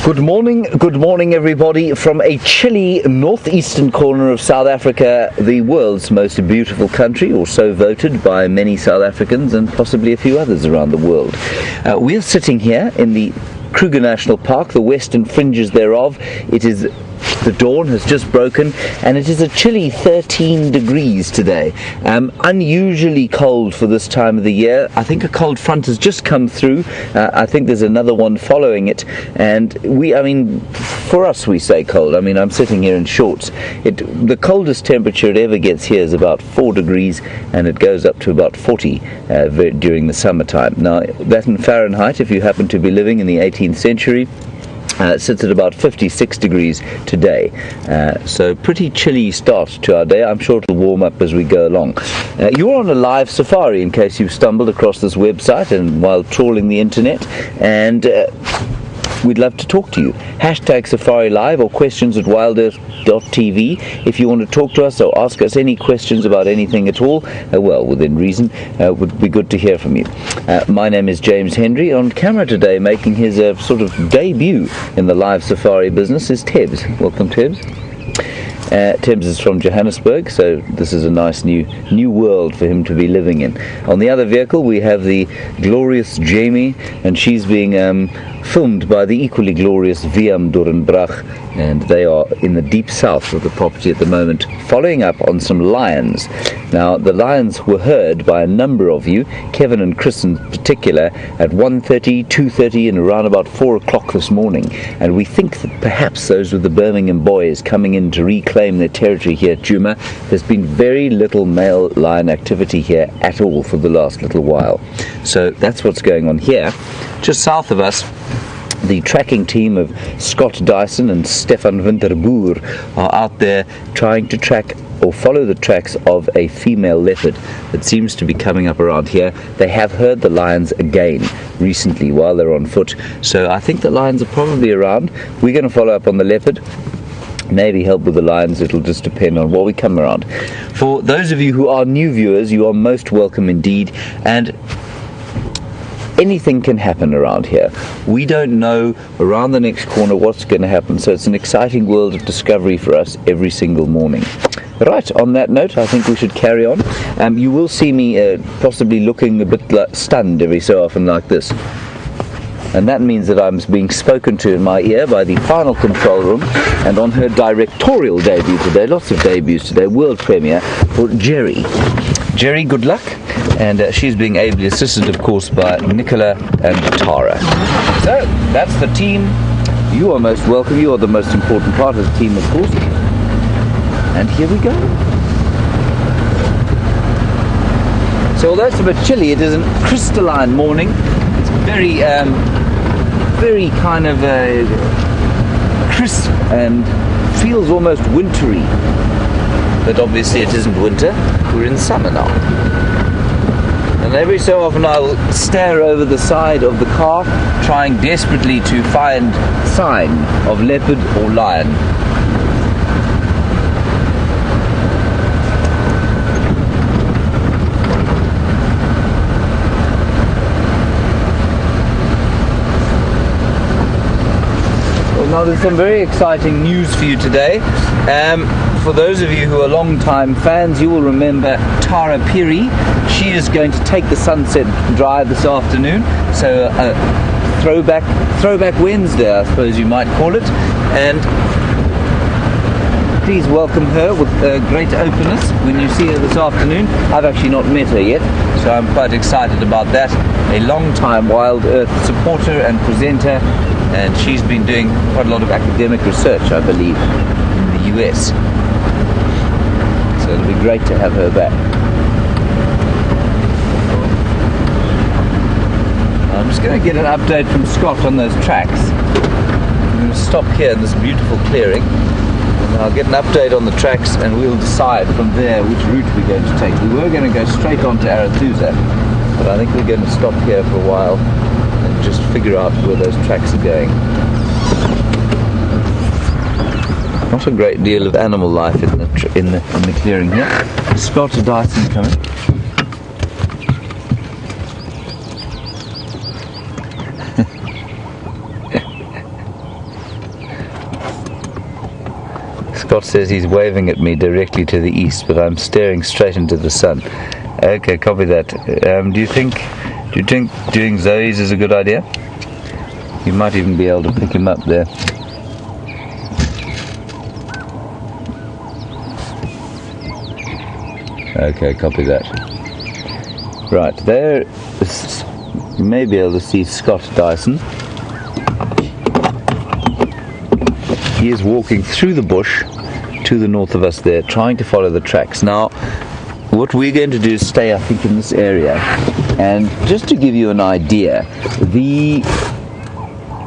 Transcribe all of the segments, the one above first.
Good morning everybody from a chilly northeastern corner of South Africa, the world's most beautiful country, or so voted by many South Africans and possibly a few others around the world. We're sitting here in the Kruger National Park, the western fringes thereof. The dawn has just broken and it is a chilly 13 degrees today. Unusually cold for this time of the year. I think a cold front has just come through. I think there's another one following it, and for us we say cold. I'm sitting here in shorts. The coldest temperature it ever gets here is about 4 degrees, and it goes up to about 40 during the summertime. Now that in Fahrenheit, if you happen to be living in the 18th century, sits at about 56 degrees today, so pretty chilly start to our day. I'm sure it'll warm up as we go along. You're on a live safari, in case you've stumbled across this website and while trawling the internet, and we'd love to talk to you. Hashtag Safari Live or questions at WildEarthTV. If you want to talk to us or ask us any questions about anything at all, well, within reason, would be good to hear from you. My name is James Hendry. On camera today, making his sort of debut in the live safari business, is Tebs. Welcome, Tebs. Tebs is from Johannesburg, so this is a nice new world for him to be living in. On the other vehicle we have the glorious Jamie, and she's being filmed by the equally glorious VM Dorenbrach, and they are in the deep south of the property at the moment, following up on some lions. Now the lions were heard by a number of you, Kevin and Chris in particular, at 1:30, 2:30 and around about 4 o'clock this morning, and we think that perhaps those were the Birmingham boys coming in to reclaim their territory here at Djuma. There's been very little male lion activity here at all for the last little while, so that's what's going on here. Just south of us, the tracking team of Scott Dyson and Stefan Winterboer are out there trying to track or follow the tracks of a female leopard that seems to be coming up around here. They have heard the lions again recently while they're on foot, so I think the lions are probably around. We're going to follow up on the leopard, maybe help with the lions. It'll just depend on what we come around. For those of you who are new viewers, you are most welcome indeed, and anything can happen around here. We don't know around the next corner what's going to happen, so it's an exciting world of discovery for us every single morning. Right, on that note, I think we should carry on. You will see me possibly looking a bit stunned every so often like this, and that means that I'm being spoken to in my ear by the final control room, and on her directorial debut today, lots of debuts today, world premiere for Jerry. Jerry, good luck. And she's being ably assisted, of course, by Nicola and Tara. So, that's the team. You are most welcome. You are the most important part of the team, of course. And here we go. So, although it's a bit chilly, it is a crystalline morning. It's very kind of crisp and feels almost wintry. But obviously it isn't winter. We're in summer now. And every so often I will stare over the side of the car, trying desperately to find sign of leopard or lion. Well, now there's some very exciting news for you today. For those of you who are long-time fans, you will remember Tara Piri. She is going to take the Sunset Drive this afternoon, so throwback Wednesday, I suppose you might call it, and please welcome her with great openness when you see her this afternoon. I've actually not met her yet, so I'm quite excited about that. A long-time Wild Earth supporter and presenter, and she's been doing quite a lot of academic research, I believe, in the US. So it'll be great to have her back. I'm just going to get an update from Scott on those tracks. I'm going to stop here in this beautiful clearing, and I'll get an update on the tracks, and we'll decide from there which route we're going to take. We were going to go straight on to Arathusa, but I think we're going to stop here for a while and just figure out where those tracks are going. Not a great deal of animal life in the clearing here. Scott Dyson coming. Scott says he's waving at me directly to the east, but I'm staring straight into the sun. Okay, copy that. Do you think doing Zoe's is a good idea? You might even be able to pick him up there. Okay, copy that. Right, there you may be able to see Scott Dyson. He is walking through the bush to the north of us there, trying to follow the tracks. Now, what we're going to do is stay, I think, in this area. And just to give you an idea, the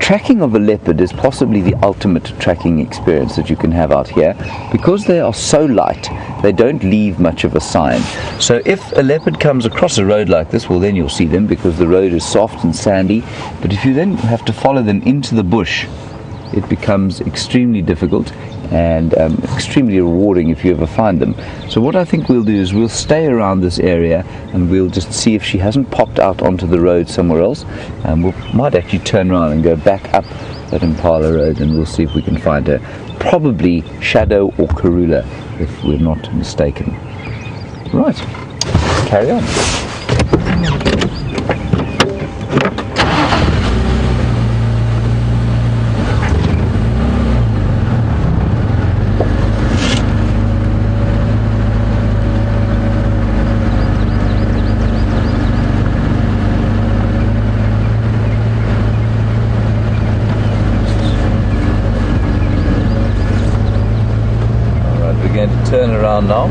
tracking of a leopard is possibly the ultimate tracking experience that you can have out here. Because they are so light, they don't leave much of a sign. So if a leopard comes across a road like this, well, then you'll see them because the road is soft and sandy. But if you then have to follow them into the bush, it becomes extremely difficult and extremely rewarding if you ever find them. So what I think we'll do is we'll stay around this area and we'll just see if she hasn't popped out onto the road somewhere else, and we might actually turn around and go back up that Impala Road and we'll see if we can find her. Probably Shadow or Karula, if we're not mistaken. Right, carry on. Turn around now.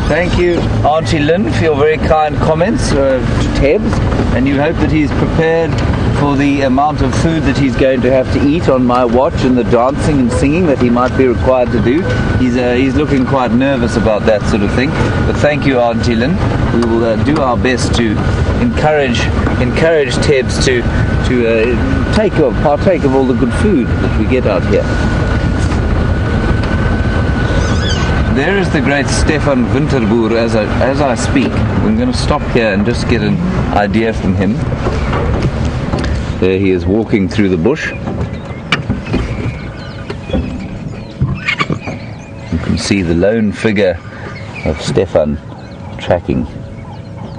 Thank you, Auntie Lynn, for your very kind comments to Tebs, and you hope that he's prepared for the amount of food that he's going to have to eat on my watch and the dancing and singing that he might be required to do. He's looking quite nervous about that sort of thing. But thank you, Auntie Lynn. We will do our best to encourage Tebs to partake of all the good food that we get out here. There is the great Stefan Winterboer as I speak. I'm going to stop here and just get an idea from him. There he is walking through the bush. You can see the lone figure of Stefan tracking.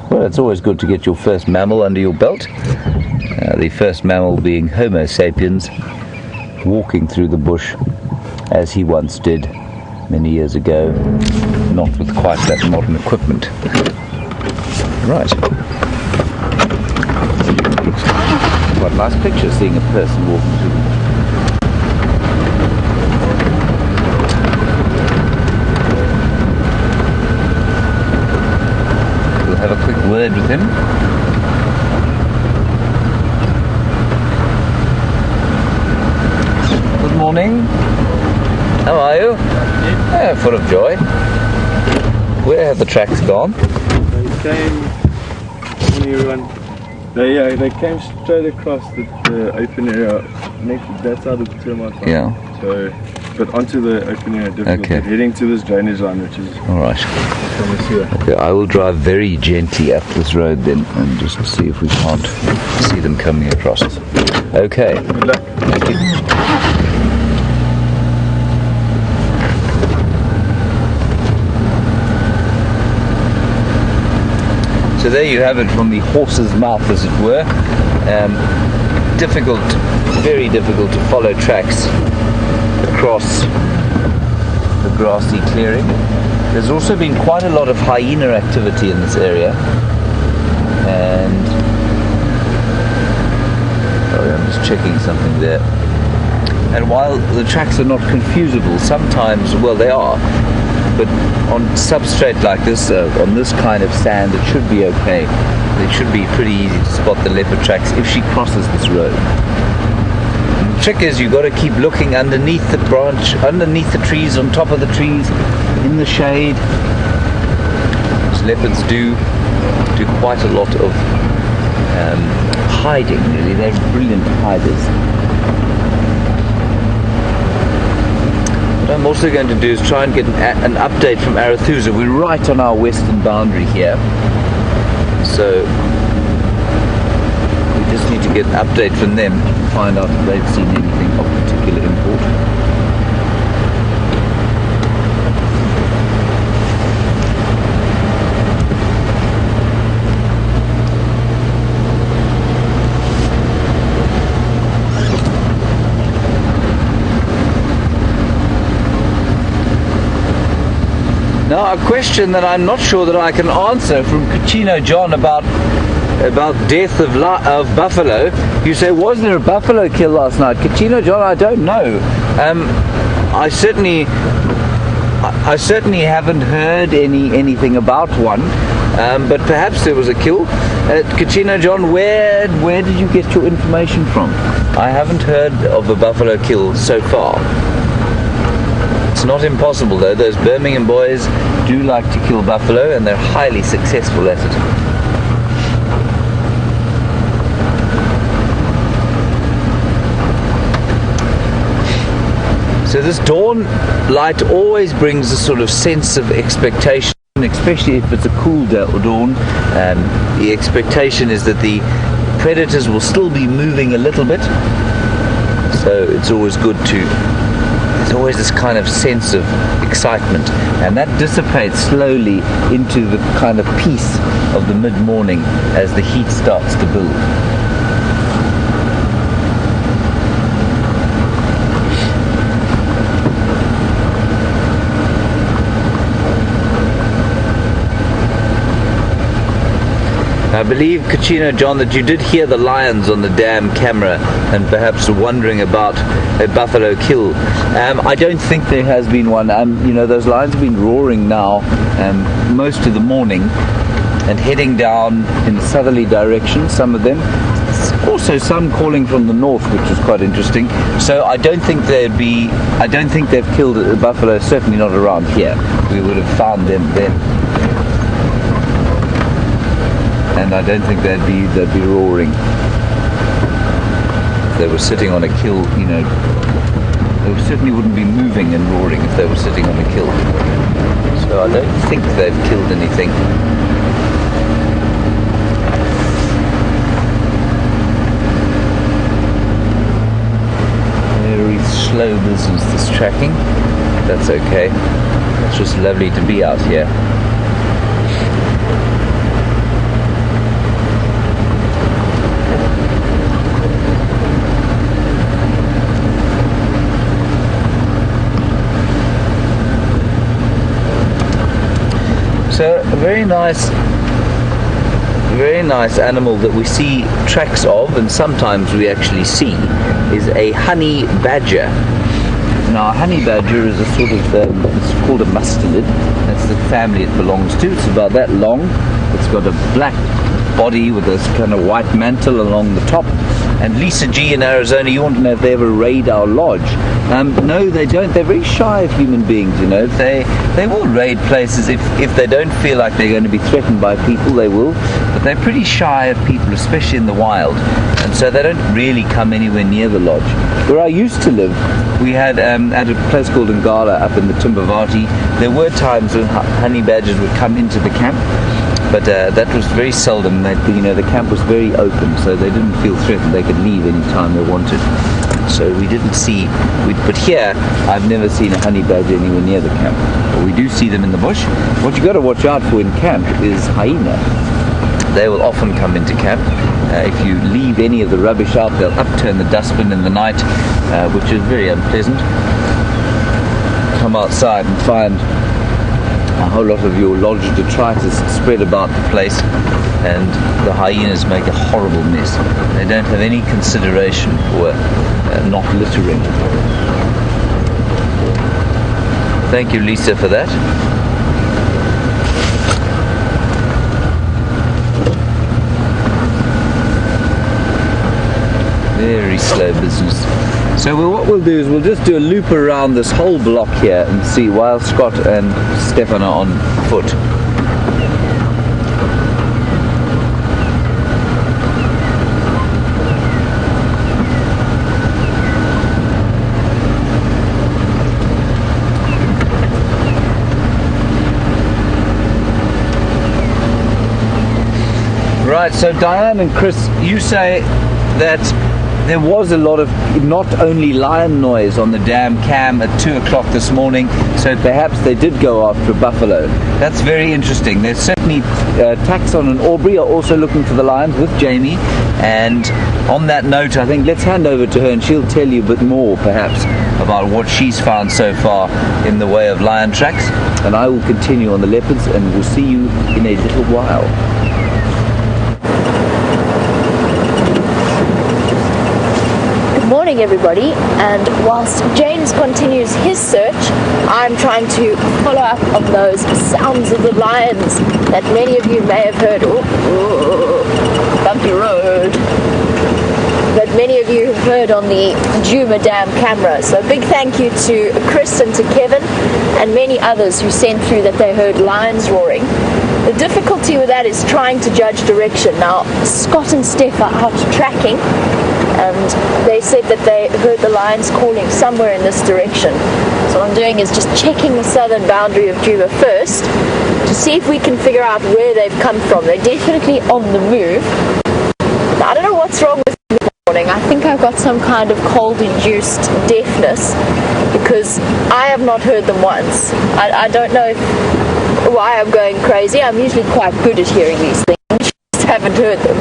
Well, it's always good to get your first mammal under your belt. The first mammal being Homo sapiens, walking through the bush as he once did many years ago, not with quite that modern equipment. Right. Quite a nice picture, seeing a person walking through the bush. We'll have a quick word with him. Good morning. How are you? Yeah, full of joy. Where have the tracks gone? They came when you run. They came straight across the open area. That's how the termite farm. Yeah. So, but onto the open area, difficult. Okay. Heading to this drainage line, which is all right. Okay, I will drive very gently up this road then, and just see if we can't see them coming across. Okay. Good luck. Thank you. So there you have it from the horse's mouth, as it were. Difficult, very difficult to follow tracks across the grassy clearing. There's also been quite a lot of hyena activity in this area, and sorry, I'm just checking something there. And while the tracks are not confusable, sometimes, well, they are, but on substrate like this, on this kind of sand, it should be okay. It should be pretty easy to spot the leopard tracks if she crosses this road. And the trick is you've got to keep looking underneath the branch, underneath the trees, on top of the trees, in the shade. Leopards do quite a lot of hiding, really. They're brilliant hiders. What I'm also going to do is try and get an update from Arathusa. We're right on our western boundary here, so we just need to get an update from them and find out if they've seen anything of particular import. Now, a question that I'm not sure that I can answer from Cucino John about death of buffalo. You say, was there a buffalo kill last night? Cucino John, I don't know. I certainly haven't heard anything about one, but perhaps there was a kill. Cucino John, where did you get your information from? I haven't heard of a buffalo kill so far. It's not impossible though. Those Birmingham boys do like to kill buffalo, and they're highly successful at it. So this dawn light always brings a sort of sense of expectation, especially if it's a cool dawn. The expectation is that the predators will still be moving a little bit, so it's always good to... There's always this kind of sense of excitement, and that dissipates slowly into the kind of peace of the mid-morning as the heat starts to build. I believe, Cucino John, that you did hear the lions on the dam camera and perhaps wondering about a buffalo kill. I don't think there has been one. You know, those lions have been roaring now most of the morning and heading down in a southerly direction, some of them. Also some calling from the north, which is quite interesting. So I don't think they've killed a buffalo, certainly not around here. We would have found them then. And I don't think they'd be roaring. If they were sitting on a kill, you know, they certainly wouldn't be moving and roaring if they were sitting on a kill. So I don't think they've killed anything. Very slow business, this tracking. That's okay. It's just lovely to be out here. So a very nice animal that we see tracks of, and sometimes we actually see, is a honey badger. Now a honey badger is a sort of, it's called a mustelid. That's the family it belongs to. It's about that long. It's got a black body with this kind of white mantle along the top. And Lisa G in Arizona, you want to know if they ever raid our lodge. No, they don't. They're very shy of human beings, you know. They will raid places if they don't feel like they're going to be threatened by people, they will. But they're pretty shy of people, especially in the wild. And so they don't really come anywhere near the lodge. Where I used to live, we had, at a place called Ngala up in the Timbavati, there were times when honey badgers would come into the camp. But that was very seldom. You know, the camp was very open, so they didn't feel threatened. They could leave any time they wanted. So we didn't see. But here, I've never seen a honey badger anywhere near the camp. But we do see them in the bush. What you got to watch out for in camp is hyena. They will often come into camp. If you leave any of the rubbish out, they'll upturn the dustbin in the night, which is very unpleasant. Come outside and find a whole lot of your lodge detritus spread about the place, and the hyenas make a horrible mess. They don't have any consideration for not littering. Thank you, Lisa, for that. Very slow business. So what we'll do is we'll just do a loop around this whole block here and see while Scott and Stefan are on foot. Right, so Diane and Chris, you say that there was a lot of not only lion noise on the dam cam at 2 o'clock this morning, so perhaps they did go after a buffalo. That's very interesting. There's certainly Taxon and Aubrey are also looking for the lions with Jamie, and on that note I think let's hand over to her and she'll tell you a bit more perhaps about what she's found so far in the way of lion tracks, and I will continue on the leopards and we'll see you in a little while. Morning everybody, and whilst James continues his search, I'm trying to follow up on those sounds of the lions that many of you may have heard. Bumpy road. That many of you have heard on the Djuma Dam camera. So a big thank you to Chris and to Kevin and many others who sent through that they heard lions roaring. The difficulty with that is trying to judge direction. Now Scott and Steph are out tracking, and they said that they heard the lions calling somewhere in this direction. So what I'm doing is just checking the southern boundary of Djuma first to see if we can figure out where they've come from. They're definitely on the move. Now, I don't know what's wrong with me this morning. I think I've got some kind of cold-induced deafness because I have not heard them once. I don't know why I'm going crazy. I'm usually quite good at hearing these things. I just haven't heard them.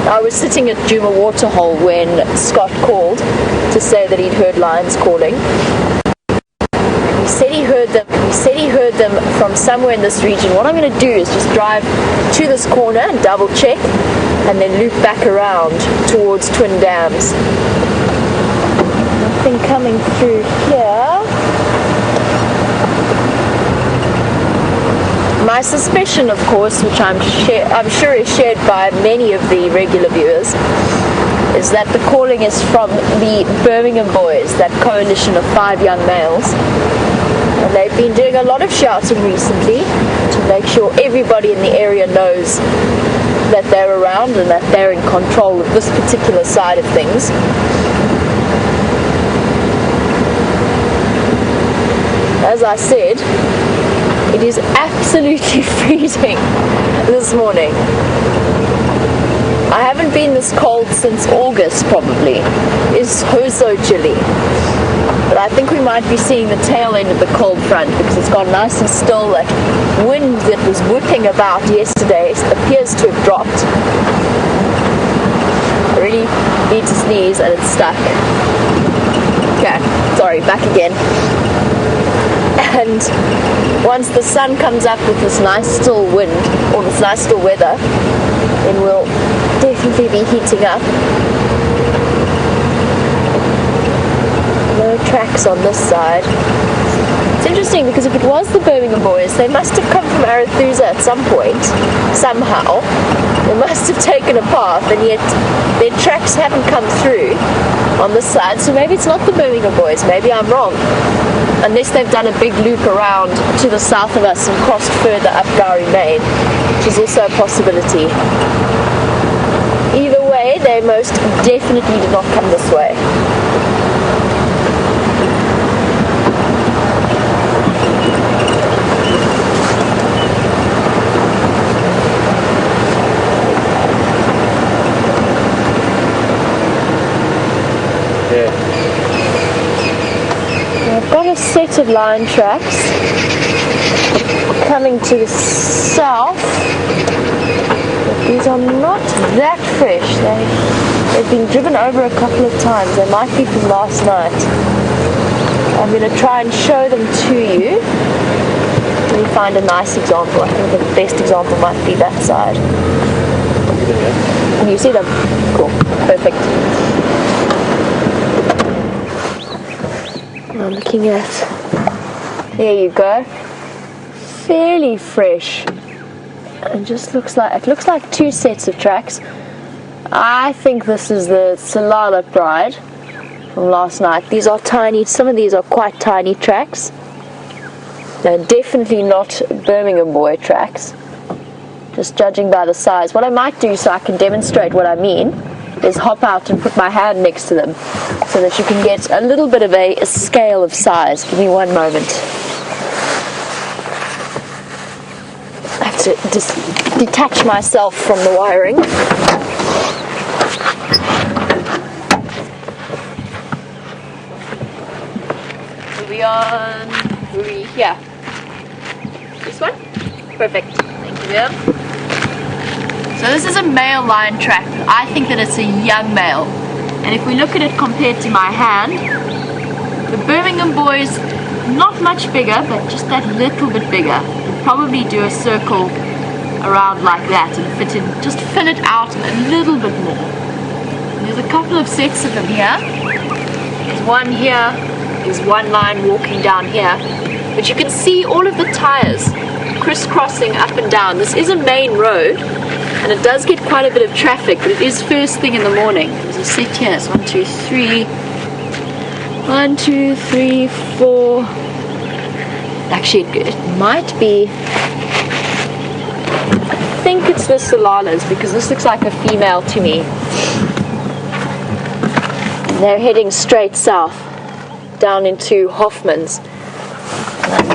I was sitting at Djuma Waterhole when Scott called to say that he'd heard lions calling. He said he heard them from somewhere in this region. What I'm going to do is just drive to this corner and double check and then loop back around towards Twin Dams. Nothing coming through here. My suspicion, of course, which I'm sure is shared by many of the regular viewers, is that the calling is from the Birmingham Boys, that coalition of 5 young males. And they've been doing a lot of shouting recently to make sure everybody in the area knows that they're around and that they're in control of this particular side of things. As I said, it is absolutely freezing this morning. I haven't been this cold since August probably. It's so chilly. But I think we might be seeing the tail end of the cold front because it's gone nice and still. That wind that was whipping about yesterday appears to have dropped. I really need to sneeze and it's stuck. Okay, sorry, back again. And once the sun comes up with this nice still wind, or this nice still weather, then we'll definitely be heating up. No tracks on this side. It's interesting because if it was the Birmingham Boys, they must have come from Arathusa at some point, somehow. They must have taken a path, and yet their tracks haven't come through on this side, so maybe it's not the Birmingham Boys, maybe I'm wrong. Unless they've done a big loop around to the south of us and crossed further up Gowrie Main, which is also a possibility. Either way, they most definitely did not come this way. I've got a set of lion tracks coming to the south. But these are not that fresh. They've been driven over a couple of times. They might be from last night. I'm going to try and show them to you. Let me find a nice example. I think the best example might be that side. Can you see them? Cool. Perfect. I'm looking at, there you go, fairly fresh. It just looks like 2 sets of tracks. I think this is the Salala Pride from last night. These are tiny, some of these are quite tiny tracks. They're definitely not Birmingham Boy tracks, just judging by the size. What I might do so I can demonstrate what I mean is hop out and put my hand next to them so that you can get a little bit of a scale of size. Give me one moment. I have to to detach myself from the wiring. Are we here? This one? Perfect. Thank you, ma'am. So this is a male lion track. I think that it's a young male. And if we look at it compared to my hand, the Birmingham boys, not much bigger, but just that little bit bigger. We'll probably do a circle around like that and just fill it out a little bit more. And there's a couple of sets of them here. There's one here. There's one line walking down here, but you can see all of the tires crisscrossing up and down. This is a main road and it does get quite a bit of traffic, but it is first thing in the morning. There's a set here. It's 1, 2, 3. 1, 2, 3, 4. Actually, it might be. I think it's the Salalas because this looks like a female to me. And they're heading straight south down into Hoffman's.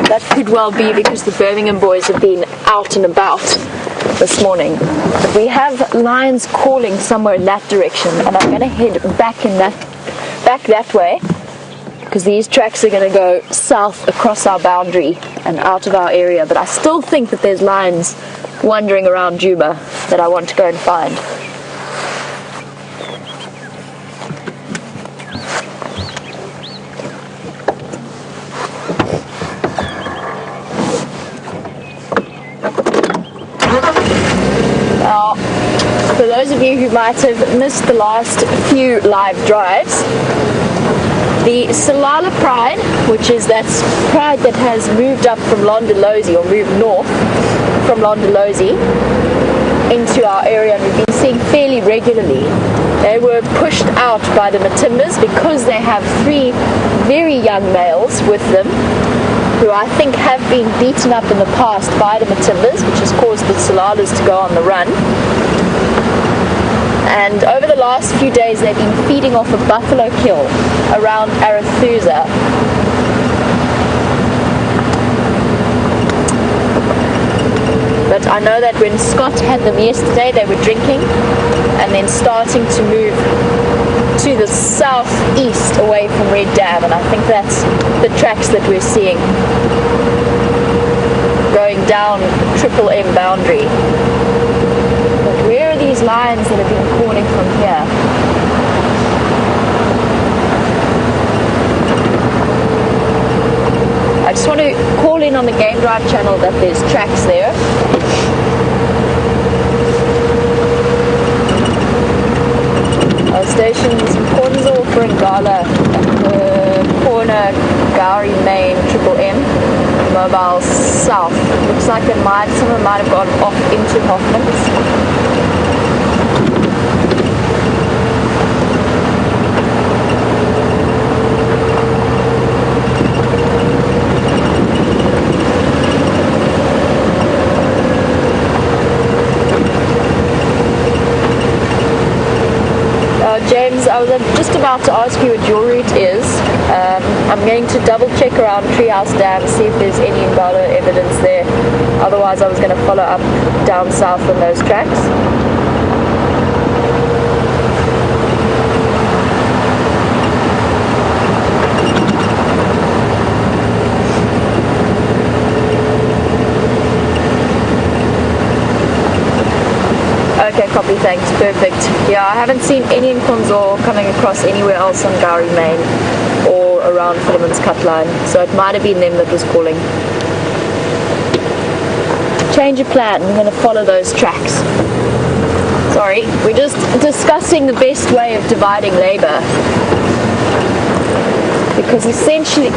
That could well be because the Birmingham boys have been out and about this morning. But we have lions calling somewhere in that direction, and I'm going to head back that way because these tracks are going to go south across our boundary and out of our area. But I still think that there's lions wandering around Djuma that I want to go and find. For those of you who might have missed the last few live drives, the Salala Pride, which is that pride that has moved up from Londolozi or moved north from Londolozi into our area and we've been seeing fairly regularly, they were pushed out by the Matimbas because they have 3 very young males with them who I think have been beaten up in the past by the Matimbas, which has caused the Salalas to go on the run. And over the last few days they've been feeding off a buffalo kill around Arathusa. But I know that when Scott had them yesterday they were drinking and then starting to move to the southeast away from Red Dam, and I think that's the tracks that we're seeing going down Triple M boundary. But where are these lions that have been calling from here? I just want to call in on the Game Drive channel that there's tracks there. Our stations Konzo, Fringala, corner Gowrie Main, Triple M, mobile south. Looks like someone might have gone off into Hoffman's. James, I was just about to ask you what your route is. I'm going to double check around Treehouse Dam, see if there's any Ngalo evidence there. Otherwise I was going to follow up down south on those tracks. Okay, copy, thanks, perfect. Yeah, I haven't seen any in Konzo coming across anywhere else on Gowrie Main or around Philemon's Cut Line, so it might have been them that was calling. Change of plan, I'm going to follow those tracks. Sorry, we're just discussing the best way of dividing labour. Because essentially...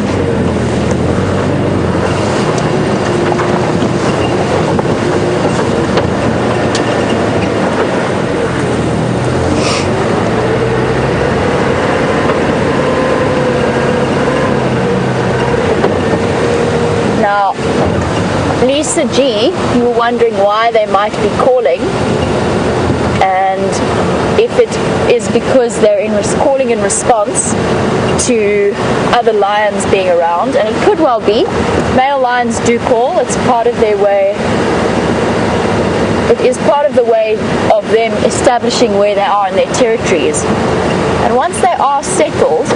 Now, Lisa G, you were wondering why they might be calling, and if it is because they're calling in response to other lions being around, and it could well be. Male lions do call, it's part of their way is part of the way of them establishing where they are in their territories. And once they are settled,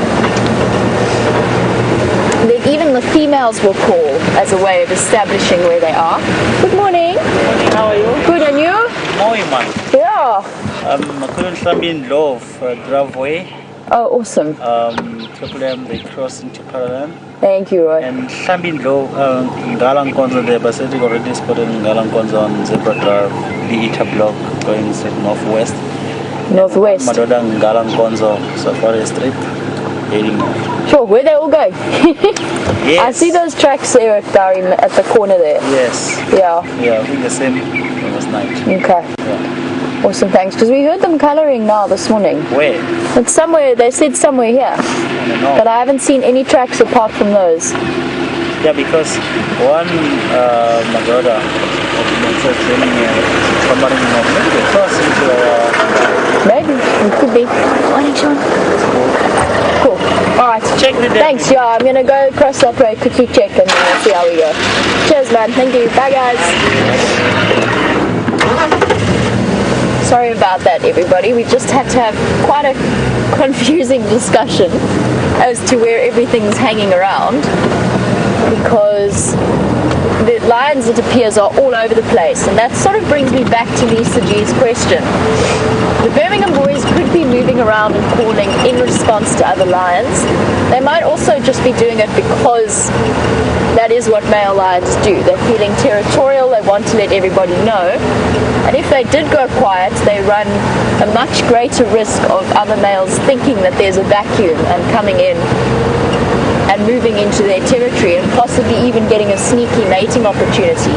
then even the females will call as a way of establishing where they are. Good morning. Morning, how are you? Good, and you? Morning, man. Yeah. I'm currently in Love driveway. Oh, awesome. Triple M, they cross into Parallel. Thank you, Roy. And Shambin Low, Ngalang Konzo, the Basilic already spotted Ngalang Konzo on Zebra Drive, the Ita block going straight northwest. Northwest. Madoda Ngalang Konzo, Safari Street, heading north. Sure, where they all going? Yes. I see those tracks there at the corner there. Yes. Yeah. Yeah, I think the same last night. Okay. Yeah. Awesome, thanks. Because we heard them colouring now this morning. Where? It's somewhere, they said somewhere here. I don't know. But I haven't seen any tracks apart from those. Yeah, because one Madoda Maybe, it could be. Morning, Sean. Cool. Alright. Check the day. Thanks, yeah. I'm going to go across that road, quickly check, and then we'll see how we go. Cheers, man. Thank you. Bye, guys. Sorry about that, everybody. We just had to have quite a confusing discussion as to where everything's hanging around, because the lions, it appears, are all over the place, and that sort of brings me back to Lisa G's question. The Birmingham boys could be moving around and calling in response to other lions. They might also just be doing it because that is what male lions do. They're feeling territorial, they want to let everybody know. And if they did go quiet, they run a much greater risk of other males thinking that there's a vacuum and coming in and moving into their territory and possibly even getting a sneaky mating opportunity.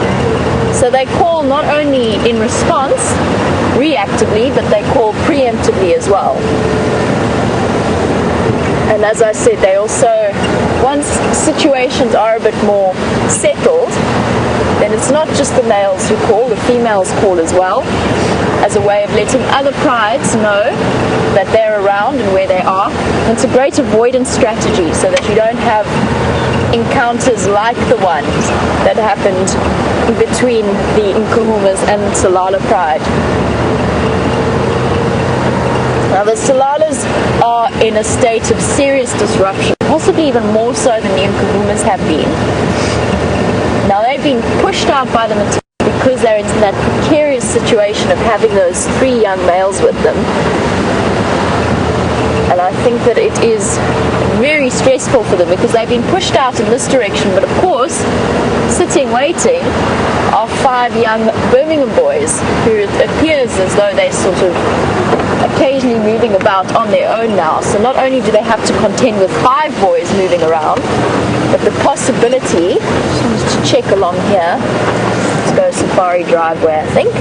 So they call not only in response, reactively, but they call preemptively as well. And as I said, they also, once situations are a bit more settled, then it's not just the males who call, the females call as well, as a way of letting other prides know that they're around and where they are. And it's a great avoidance strategy so that you don't have encounters like the ones that happened between the Nkuhumas and Salala pride. Now the Salalas are in a state of serious disruption, possibly even more so than the Nkuhumas have been. Now they've been pushed out by the Matildas because they're in that precarious situation of having those 3 young males with them. And I think that it is very stressful for them because they've been pushed out in this direction, but of course, sitting waiting are 5 young Birmingham boys who it appears as though they're sort of occasionally moving about on their own now. So not only do they have to contend with 5 boys moving around, but the possibility, just to check along here, let's go Safari Driveway I think,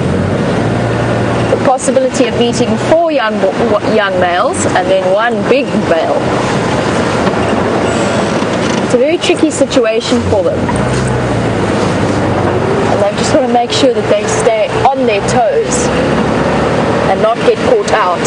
the possibility of meeting 4 young males and then 1 big male. It's a very tricky situation for them. And they've just got to make sure that they stay on their toes and not get caught out.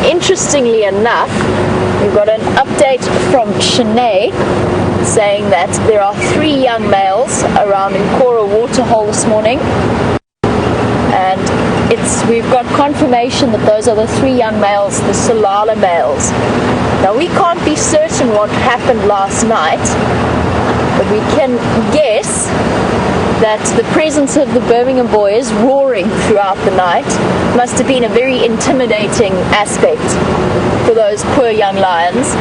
Interestingly enough, we've got an update from Shanae saying that there are 3 young males around Nkora Waterhole this morning, and we've got confirmation that those are the 3 young males, the Salala males. Now we can't be certain what happened last night, but we can guess that the presence of the Birmingham boys roaring throughout the night must have been a very intimidating aspect for those poor young lions,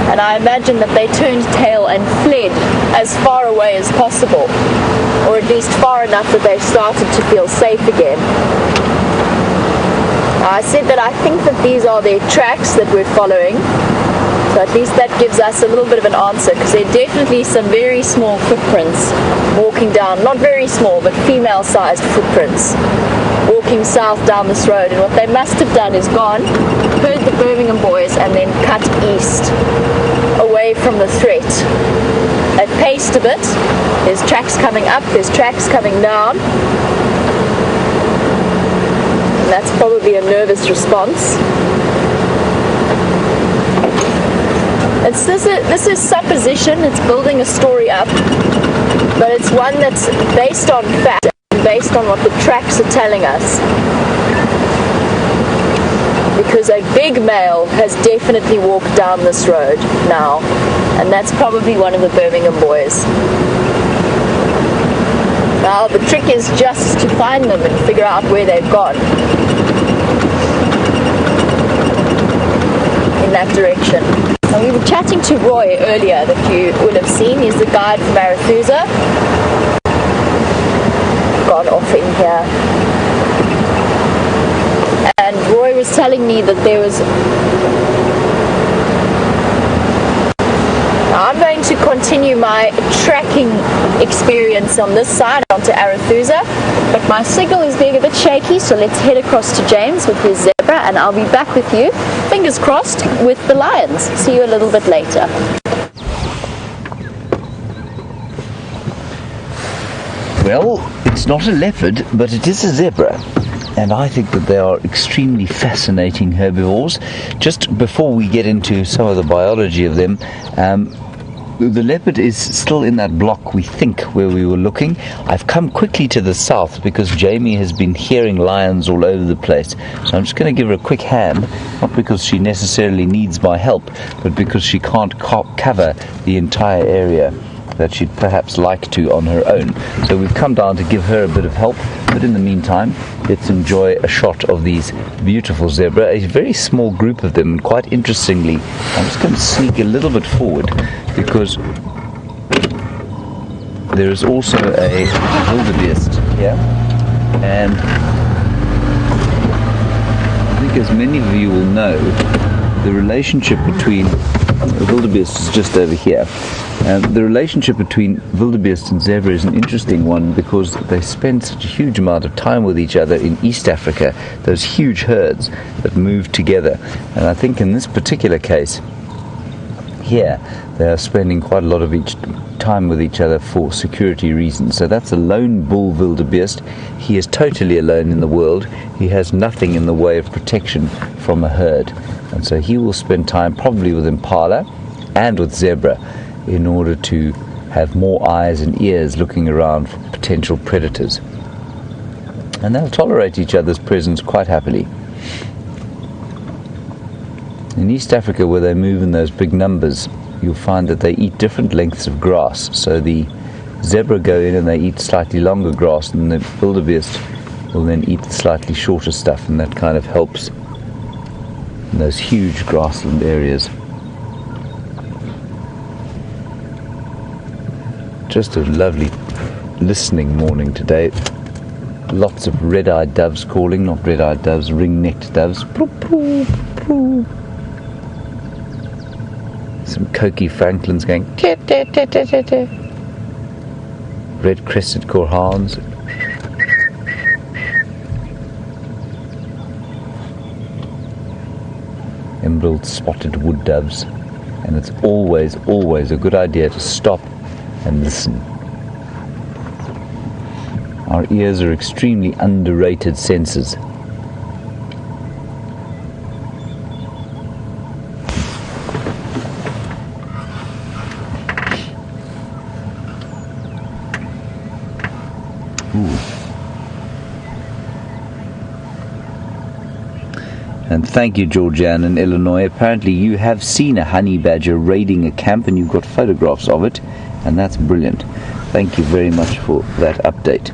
and I imagine that they turned tail and fled as far away as possible, or at least far enough that they started to feel safe again. I said that I think that these are their tracks that we're following. So at least that gives us a little bit of an answer, because there are definitely some very small footprints walking down, not very small, but female-sized footprints, walking south down this road. And what they must have done is gone, heard the Birmingham boys, and then cut east, away from the threat. They've paced a bit. There's tracks coming up, there's tracks coming down. And that's probably a nervous response. This is supposition, it's building a story up, but it's one that's based on fact and based on what the tracks are telling us. Because a big male has definitely walked down this road now, and that's probably one of the Birmingham boys. Now the trick is just to find them and figure out where they've gone in that direction. Now, we were chatting to Roy earlier that you will have seen. He's the guide from Arathusa. Gone off in here. And Roy was telling me that there was... Now, I'm going to continue my tracking experience on this side onto Arathusa, but my signal is being a bit shaky, so let's head across to James with his zebra, and I'll be back with you, fingers crossed, with the lions. See you a little bit later. Well, it's not a leopard, but it is a zebra. And I think that they are extremely fascinating herbivores. Just before we get into some of the biology of them, the leopard is still in that block, we think, where we were looking. I've come quickly to the south because Jamie has been hearing lions all over the place. So I'm just going to give her a quick hand, not because she necessarily needs my help, but because she can't cover the entire area that she'd perhaps like to on her own. So we've come down to give her a bit of help, but in the meantime, let's enjoy a shot of these beautiful zebra, a very small group of them. And quite interestingly, I'm just going to sneak a little bit forward because there is also a wildebeest here, and I think, as many of you will know, the relationship between the wildebeest is just over here. The relationship between wildebeest and zebra is an interesting one because they spend such a huge amount of time with each other in East Africa, those huge herds that move together. And I think in this particular case here, they are spending quite a lot of time with each other for security reasons. So that's a lone bull wildebeest. He is totally alone in the world. He has nothing in the way of protection from a herd. And so he will spend time probably with impala and with zebra in order to have more eyes and ears looking around for potential predators. And they'll tolerate each other's presence quite happily. In East Africa, where they move in those big numbers, you'll find that they eat different lengths of grass. So the zebra go in and they eat slightly longer grass, and the wildebeest will then eat the slightly shorter stuff, and that kind of helps in those huge grassland areas. Just a lovely listening morning today. Lots of red-eyed doves calling, not red-eyed doves, ring-necked doves. Some Coqui francolins going tit, tit, tit, tit, tit, tit. Red-crested korhans. Emerald spotted wood doves. And it's always, always a good idea to stop and listen. Our ears are extremely underrated senses. And thank you, Georgianne in Illinois. Apparently you have seen a honey badger raiding a camp and you've got photographs of it, and that's brilliant. Thank you very much for that update.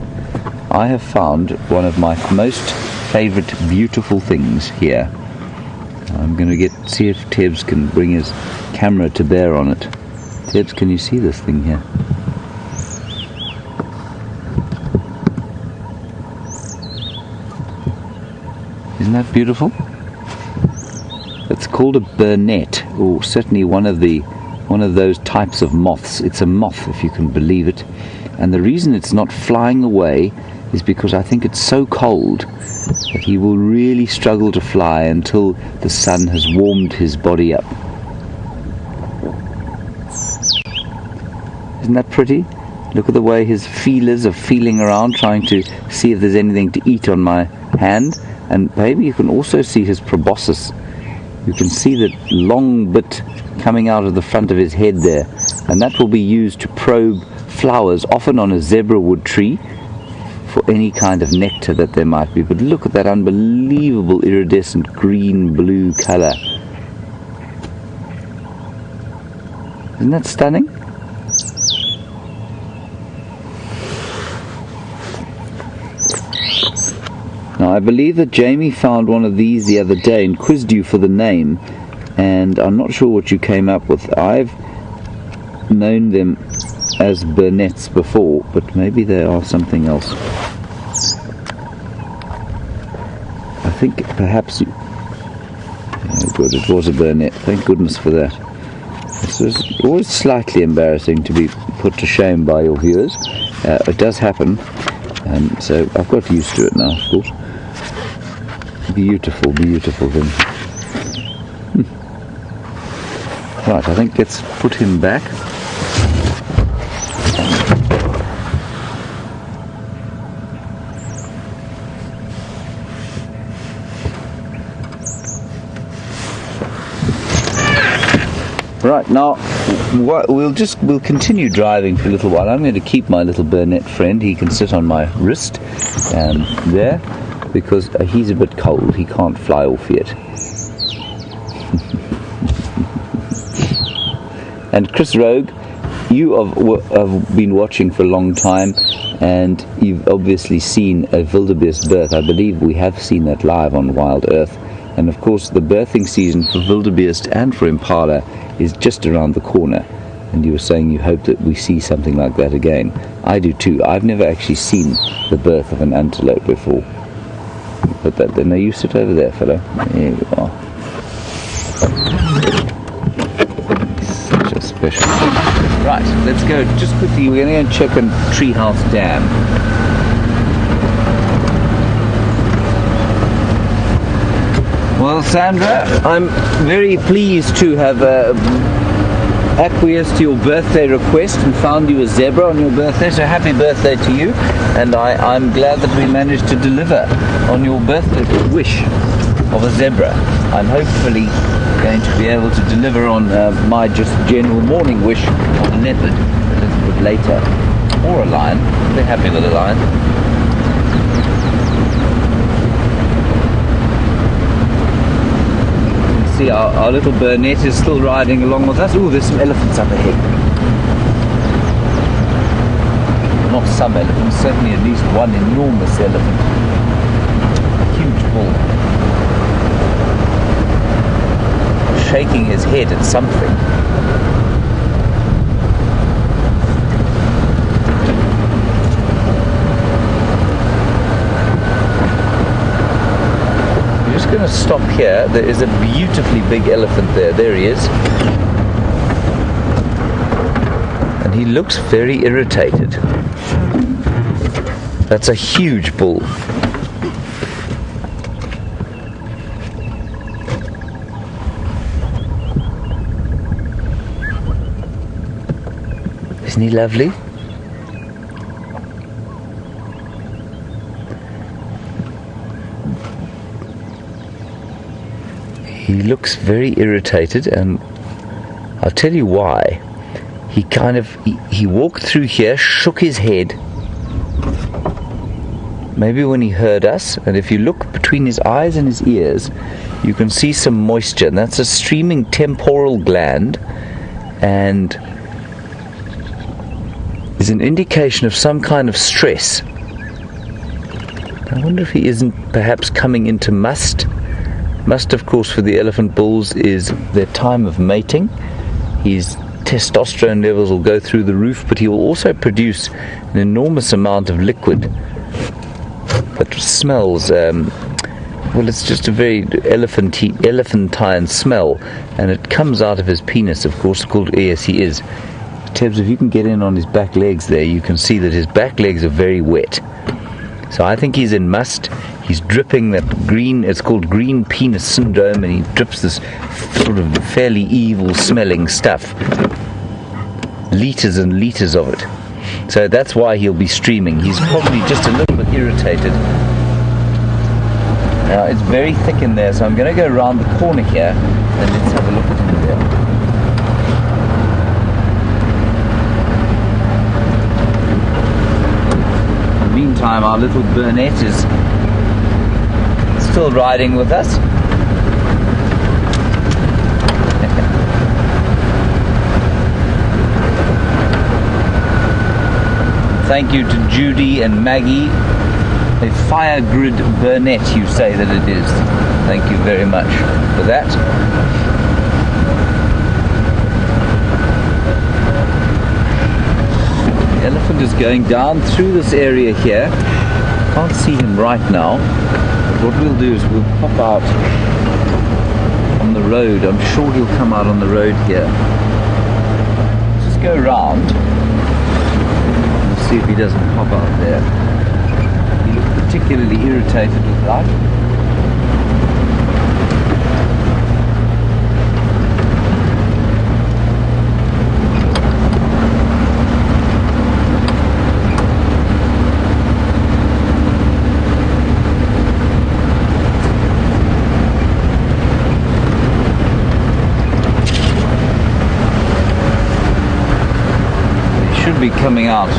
I have found one of my most favorite beautiful things here. I'm going to see if Tibbs can bring his camera to bear on it. Tibbs, can you see this thing here? Isn't that beautiful? It's called a burnet, or certainly one of those types of moths. It's a moth, if you can believe it. And the reason it's not flying away is because I think it's so cold that he will really struggle to fly until the sun has warmed his body up. Isn't that pretty? Look at the way his feelers are feeling around, trying to see if there's anything to eat on my hand. And maybe you can also see his proboscis. You can see that long bit coming out of the front of his head there. And that will be used to probe flowers, often on a zebra wood tree, for any kind of nectar that there might be. But look at that unbelievable iridescent green-blue color. Isn't that stunning? Now, I believe that Jamie found one of these the other day and quizzed you for the name, and I'm not sure what you came up with. I've known them as burnets before, but maybe they are something else. I think perhaps you... Oh good, it was a burnet. Thank goodness for that. It's always slightly embarrassing to be put to shame by your viewers. It does happen, and so I've got used to it now, of course. Beautiful, beautiful thing. Right, I think let's put him back. Right, now we'll continue driving for a little while. I'm going to keep my little burnet friend. He can sit on my wrist there, because he's a bit cold. He can't fly off yet. And Chris Rogue, you have been watching for a long time, and you've obviously seen a wildebeest birth. I believe we have seen that live on Wild Earth. And of course the birthing season for wildebeest and for impala is just around the corner. And you were saying you hope that we see something like that again. I do too. I've never actually seen the birth of an antelope before. Put that there. Now you sit over there, fellow. There you are. Such a special thing. Right, let's go just quickly. We're going to go and check on Treehouse Dam. Well, Sandra, I'm very pleased to have acquiesced to your birthday request and found you a zebra on your birthday, so happy birthday to you. And I'm glad that we managed to deliver on your birthday wish of a zebra. I'm hopefully going to be able to deliver on my just general morning wish of a leopard a little bit later, or a lion. They're happy with a lion. Our little burnet is still riding along with us. Ooh, there's some elephants up ahead. Not some elephants, certainly at least one enormous elephant. A huge bull. Shaking his head at something. Going to stop here. There is a beautifully big elephant there. There he is. And he looks very irritated. That's a huge bull. Isn't he lovely? He looks very irritated, and I'll tell you why. He walked through here, shook his head, maybe when he heard us, and if you look between his eyes and his ears, you can see some moisture, and that's a streaming temporal gland, and is an indication of some kind of stress. I wonder if he isn't perhaps coming into must. Must, of course, for the elephant bulls is their time of mating. His testosterone levels will go through the roof, but he will also produce an enormous amount of liquid that smells Well, it's just a very elephantine smell, and it comes out of his penis, of course, called, yes, he is. Tebs, if you can get in on his back legs there, you can see that his back legs are very wet. So I think he's in must. He's dripping that green, it's called green penis syndrome, and he drips this sort of fairly evil smelling stuff. Liters and liters of it. So that's why he'll be streaming. He's probably just a little bit irritated. Now it's very thick in there, so I'm going to go around the corner here and let's have a look at him there. In the meantime, our little Burnett is still riding with us. Thank you to Judy and Maggie. A fire grid Burnett, you say that it is. Thank you very much for that. The elephant is going down through this area here. Can't see him right now. But what we'll do is we'll pop out on the road. I'm sure he'll come out on the road here. Just go round. See if he doesn't pop out there. He looks particularly irritated with that. He should be coming out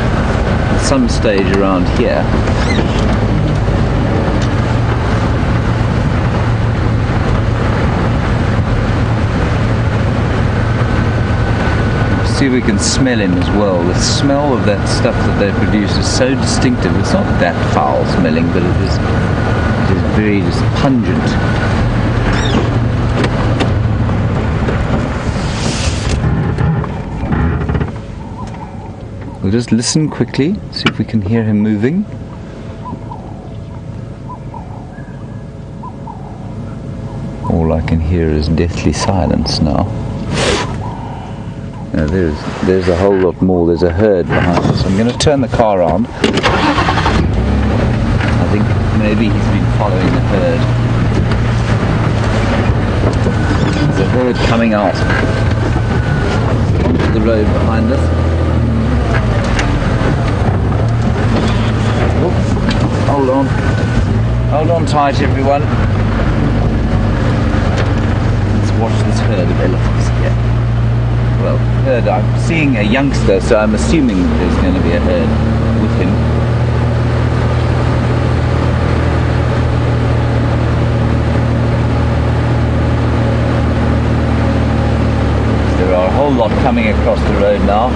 some stage around here. See if we can smell him as well. The smell of that stuff that they produce is so distinctive. It's not that foul smelling, but it is very just pungent. We'll just listen quickly, see if we can hear him moving. All I can hear is deathly silence now. Now there's a whole lot more. There's a herd behind us. I'm going to turn the car around. I think maybe he's been following the herd. There's a herd coming out onto the road behind us. Hold on tight, everyone. Let's watch this herd of elephants here. Well, herd, I'm seeing a youngster, so I'm assuming that there's going to be a herd with him. There are a whole lot coming across the road now.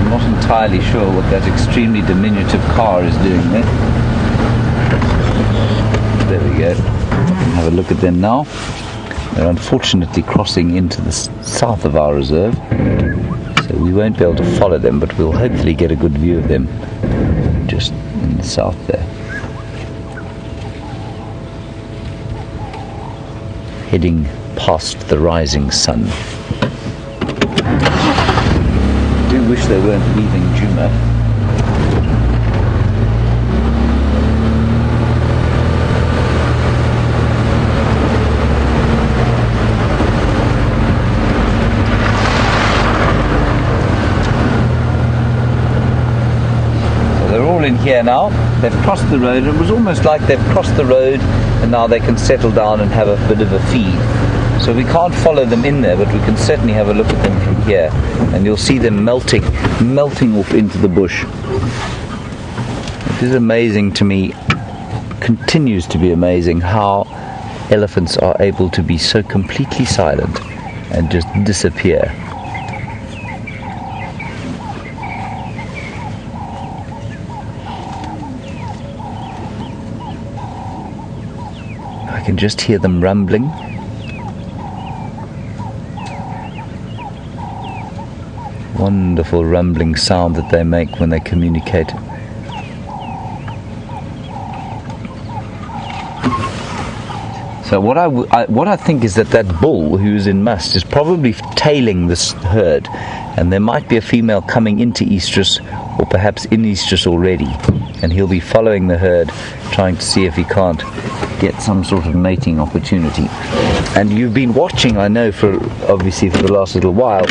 Not entirely sure what that extremely diminutive car is doing there. There we go. Have a look at them now. They're unfortunately crossing into the south of our reserve, so we won't be able to follow them, but we'll hopefully get a good view of them just in the south there. Heading past the rising sun. I do wish they weren't leaving Djuma. So they're all in here now. They've crossed the road. It was almost like they've crossed the road and now they can settle down and have a bit of a feed. So we can't follow them in there, but we can certainly have a look at them from here, and you'll see them melting off into the bush. It is amazing to me, continues to be amazing, how elephants are able to be so completely silent and just disappear. I can just hear them rumbling. Wonderful rumbling sound that they make when they communicate. So what I think is that bull who's in must is probably tailing this herd, and there might be a female coming into estrus, or perhaps in estrus already, and he'll be following the herd, trying to see if he can't get some sort of mating opportunity. And you've been watching, I know, obviously for the last little while,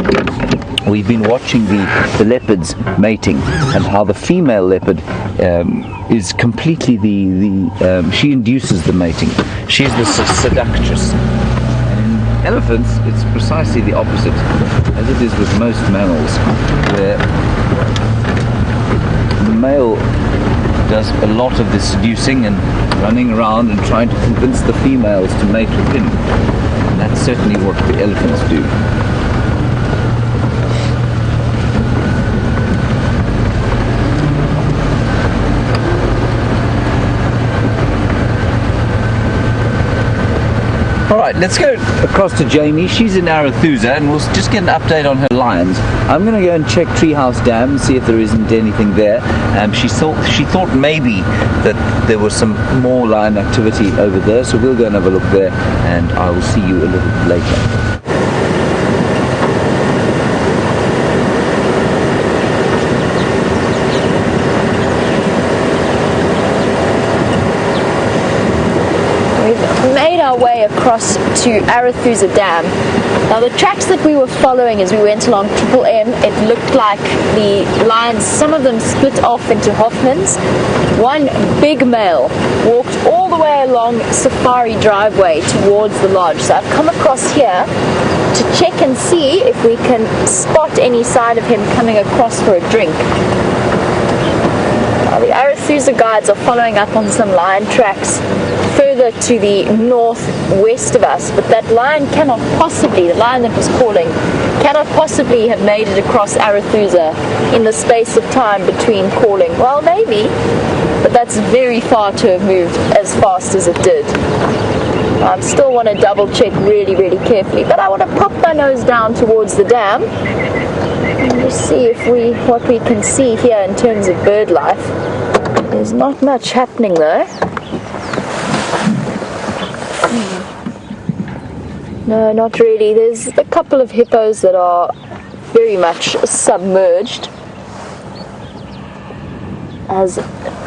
we've been watching the leopards mating, and how the female leopard is completely she induces the mating. She's the seductress. And in elephants, it's precisely the opposite, as it is with most mammals, where the male does a lot of the seducing and running around and trying to convince the females to mate with him. And that's certainly what the elephants do. Alright, let's go across to Jamie. She's in Arathusa, and we'll just get an update on her lions. I'm going to go and check Treehouse Dam and see if there isn't anything there. She thought maybe that there was some more lion activity over there, so we'll go and have a look there, and I will see you a little bit later. Made our way across to Arathusa Dam. Now the tracks that we were following as we went along Triple M, it looked like the lions, some of them split off into Hoffmans. One big male walked all the way along Safari driveway towards the lodge. So I've come across here to check and see if we can spot any sign of him coming across for a drink. Now the Arathusa guides are following up on some lion tracks further to the northwest of us, but that lion cannot possibly, the lion that was calling, cannot possibly have made it across Arathusa in the space of time between calling. Well, maybe, but that's very far to have moved as fast as it did. I still want to double check really, really carefully, but I want to pop my nose down towards the dam and just see if what we can see here in terms of bird life. There's not much happening though. No, not really. There's a couple of hippos that are very much submerged as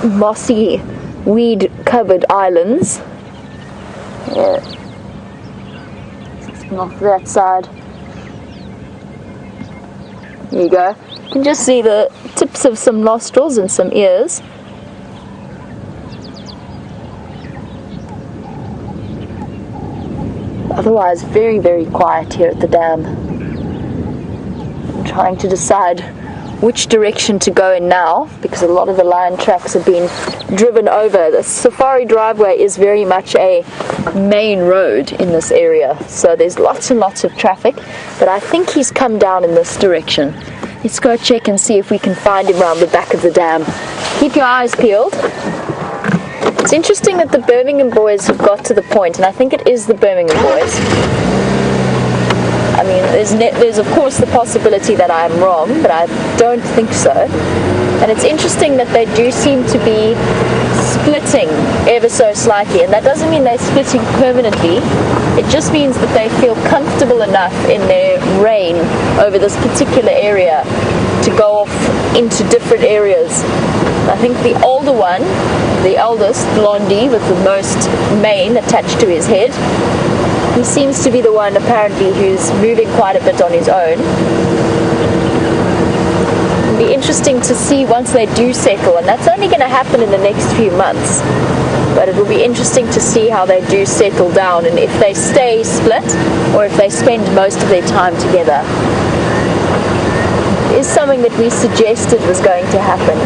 mossy, weed-covered islands. Yeah. Something off that side. There you go. You can just see the tips of some nostrils and some ears. Otherwise, very, very quiet here at the dam. I'm trying to decide which direction to go in now, because a lot of the lion tracks have been driven over. The Safari driveway is very much a main road in this area, so there's lots and lots of traffic, but I think he's come down in this direction. Let's go check and see if we can find him around the back of the dam. Keep your eyes peeled. It's interesting that the Birmingham boys have got to the point, and I think it is the Birmingham boys. I mean, there's of course the possibility that I'm wrong, but I don't think so. And it's interesting that they do seem to be splitting ever so slightly, and that doesn't mean they're splitting permanently. It just means that they feel comfortable enough in their reign over this particular area to go off into different areas. I think the older one, the eldest, Blondie, with the most mane attached to his head, he seems to be the one apparently who's moving quite a bit on his own. It'll be interesting to see once they do settle, and that's only going to happen in the next few months. But it will be interesting to see how they do settle down, and if they stay split or if they spend most of their time together. It is something that we suggested was going to happen.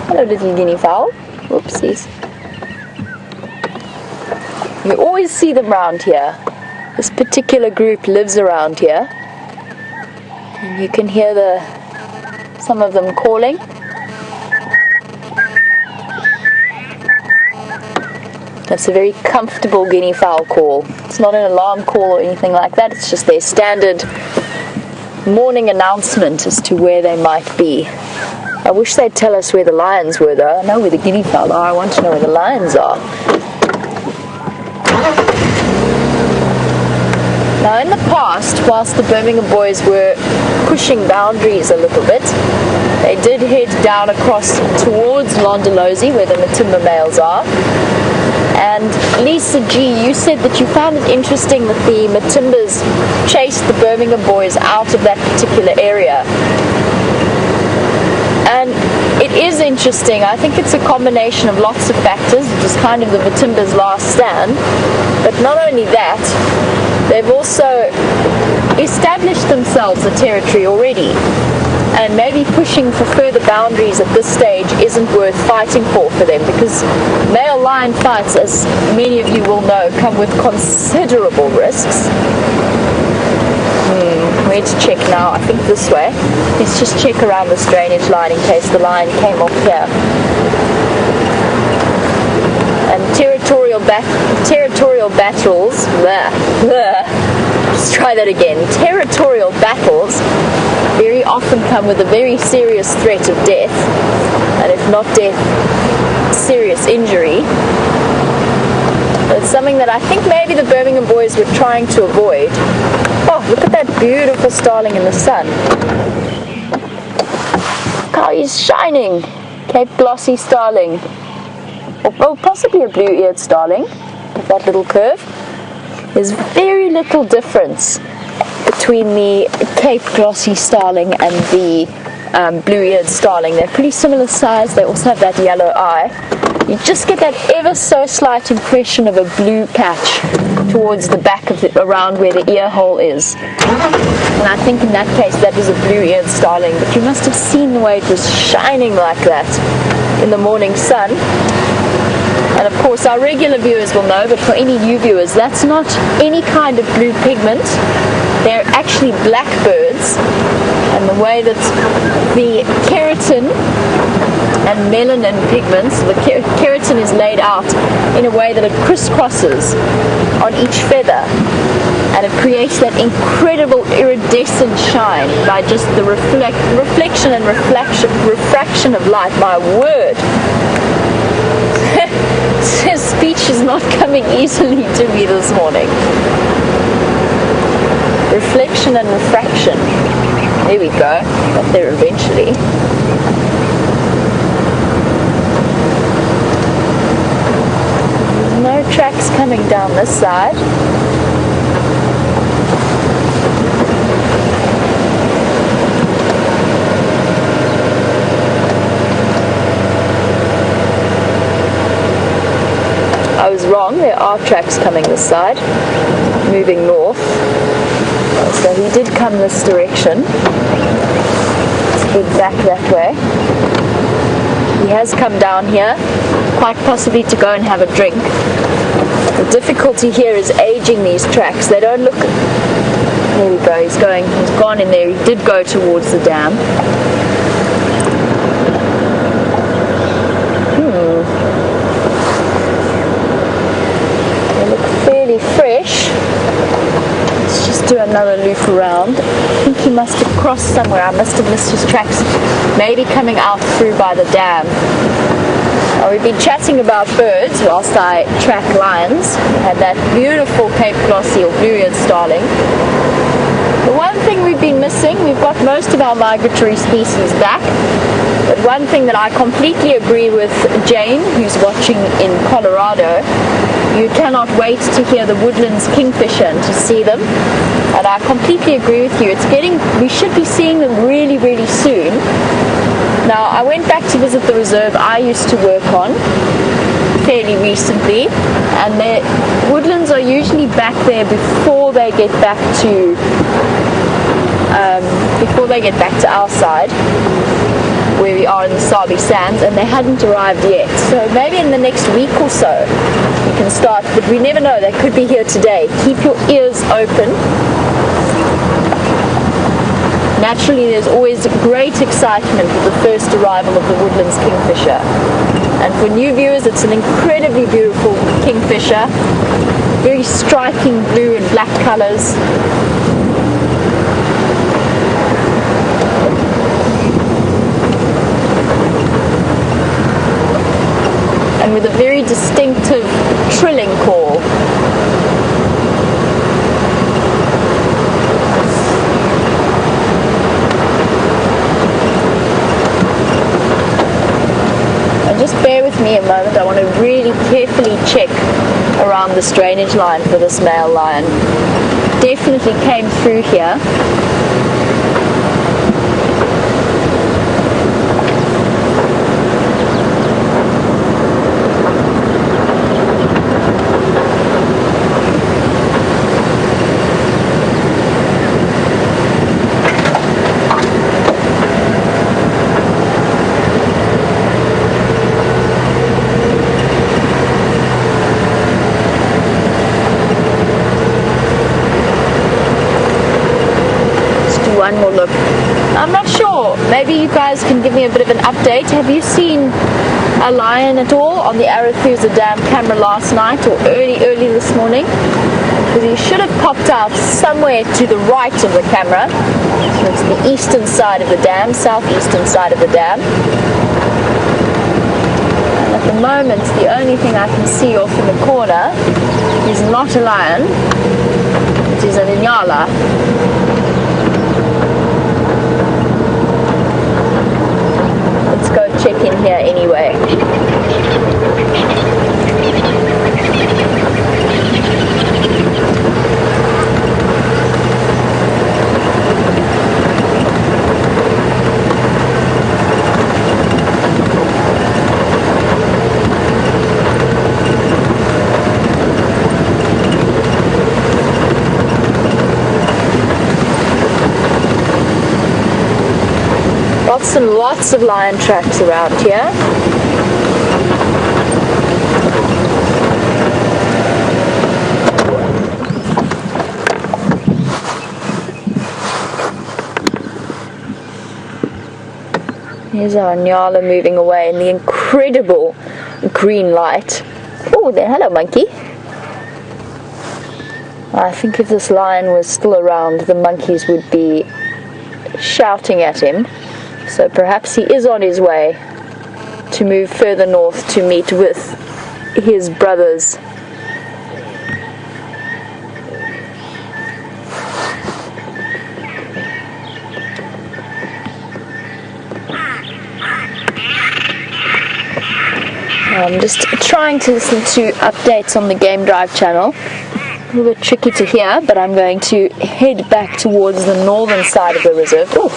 Hello, little guinea fowl. Whoopsies. You always see them round here. This particular group lives around here, and you can hear some of them calling. That's a very comfortable guinea fowl call. It's not an alarm call or anything like that. It's just their standard morning announcement as to where they might be. I wish they'd tell us where the lions were though. I know where the guinea fowl are. I want to know where the lions are. Now in the past, whilst the Birmingham boys were pushing boundaries a little bit, they did head down across towards Londolozi where the Matimba males are. And Lisa G, you said that you found it interesting that the Matimbas chased the Birmingham boys out of that particular area. And it is interesting. I think it's a combination of lots of factors. It was kind of the Matimba's last stand. But not only that, they've also established themselves a territory already. And maybe pushing for further boundaries at this stage isn't worth fighting for them, because male lion fights, as many of you will know, come with considerable risks. Where to check now? I think this way. Let's just check around this drainage line in case the lion came off here. And territorial battles. Let's try that again. Territorial battles very often come with a very serious threat of death, and if not death, serious injury. It's something that I think maybe the Birmingham boys were trying to avoid. Oh, look at that beautiful starling in the sun. Look how he's shining. Cape glossy starling. Or possibly a blue-eared starling with that little curve. There's very little difference between the Cape glossy starling and the blue-eared starling. They're pretty similar size. They also have that yellow eye. You just get that ever so slight impression of a blue patch towards the back of around where the ear hole is. And I think in that case that was a blue-eared starling, but you must have seen the way it was shining like that in the morning sun. And of course our regular viewers will know, but for any new viewers, that's not any kind of blue pigment. They're actually blackbirds, and the way that the keratin and melanin pigments, the keratin is laid out in a way that it crisscrosses on each feather, and it creates that incredible iridescent shine by just the reflection and refraction of light. My word! Speech is not coming easily to me this morning. Reflection and refraction. There we go. Got there eventually. No tracks coming down this side. I was wrong, there are tracks coming this side, moving north. So he did come this direction. Let's head back that way. He has come down here, quite possibly to go and have a drink. The difficulty here is aging these tracks. They don't look... There we go, he's gone in there. He did go towards the dam. They look fairly fresh. Let's just do another loop around. I think he must have crossed somewhere. I must have missed his tracks. Maybe coming out through by the dam. Now, we've been chatting about birds whilst I track lions. We had that beautiful Cape glossy or blue-eared starling. The one thing we've been missing, we've got most of our migratory species back, but one thing that I completely agree with Jane, who's watching in Colorado, you cannot wait to hear the woodlands kingfisher and to see them. And I completely agree with you. We should be seeing them really, really soon. Now, I went back to visit the reserve I used to work on fairly recently, and the woodlands are usually back there before they get back to our side, where we are in the Sabi Sands, and they hadn't arrived yet. So maybe in the next week or so we can start, but we never know, they could be here today. Keep your ears open. Naturally, there's always great excitement with the first arrival of the woodlands kingfisher. And for new viewers, it's an incredibly beautiful kingfisher, very striking blue and black colors. And with a very distinctive trilling call. And just bear with me a moment, I want to really carefully check around this drainage line for this male lion. Definitely came through here. One more look. I'm not sure. Maybe you guys can give me a bit of an update. Have you seen a lion at all on the Arathusa Dam camera last night or early this morning? Because he should have popped out somewhere to the right of the camera. So it's the eastern side of the dam, southeastern side of the dam. And at the moment, the only thing I can see off in the corner is not a lion. It is an Inyala. Let's go check in here anyway. Lots and lots of lion tracks around here. Here's our Nyala moving away in the incredible green light. Oh, there, hello monkey. I think if this lion was still around, the monkeys would be shouting at him. So perhaps he is on his way to move further north to meet with his brothers. I'm just trying to listen to updates on the Game Drive channel. A little bit tricky to hear, but I'm going to head back towards the northern side of the reserve. Ooh.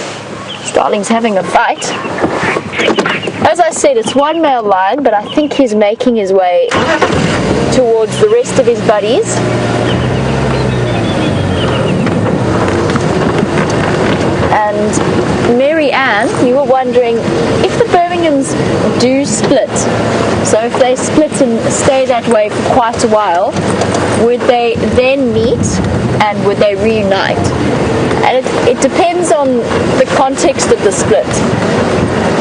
Starling's having a fight. As I said, it's one male lion, but I think he's making his way towards the rest of his buddies. And Mary Ann, you were wondering if the Birminghams do split. So if they split and stay that way for quite a while, would they then meet and would they reunite? And it depends on the context of the split.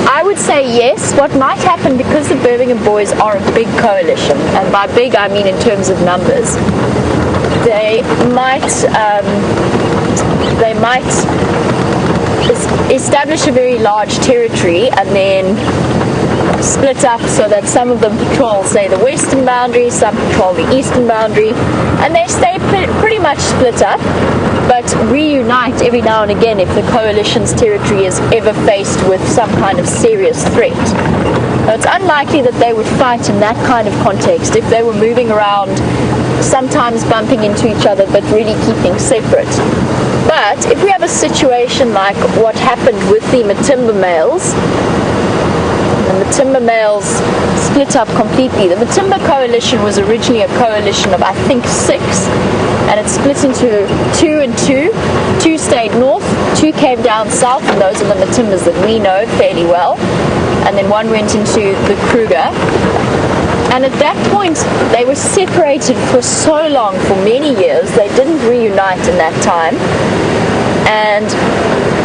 I would say yes. What might happen, because the Birmingham boys are a big coalition, and by big I mean in terms of numbers, they might establish a very large territory and then split up so that some of them patrol, say, the western boundary, some patrol the eastern boundary, and they stay pretty much split up, but reunite every now and again if the coalition's territory is ever faced with some kind of serious threat. Now, it's unlikely that they would fight in that kind of context if they were moving around, sometimes bumping into each other, but really keeping separate. But if we have a situation like what happened with the Matimba males, and the Matimba males split up completely. The Matimba coalition was originally a coalition of, I think, 6, and it split into 2 and 2. 2 stayed north, 2 came down south, and those are the Matimbas that we know fairly well. And then 1 went into the Kruger. And at that point, they were separated for so long, for many years. They didn't reunite in that time. And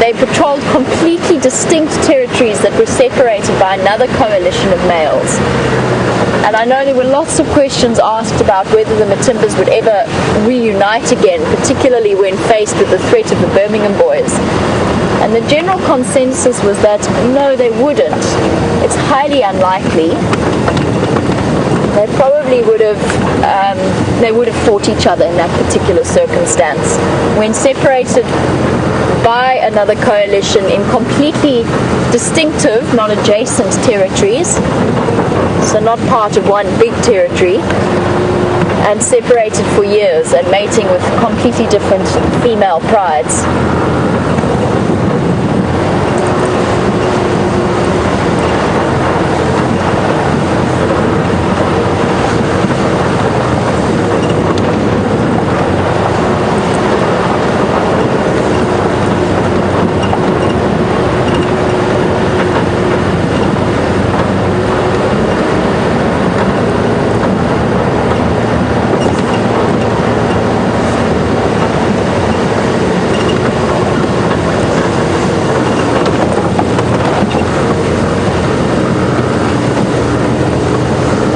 they patrolled completely distinct territories that were separated by another coalition of males. And I know there were lots of questions asked about whether the Matimbas would ever reunite again, particularly when faced with the threat of the Birmingham Boys. And the general consensus was that no, they wouldn't. It's highly unlikely. They probably would have fought each other in that particular circumstance. When separated by another coalition in completely distinctive, not adjacent territories, so not part of one big territory, and separated for years and mating with completely different female prides.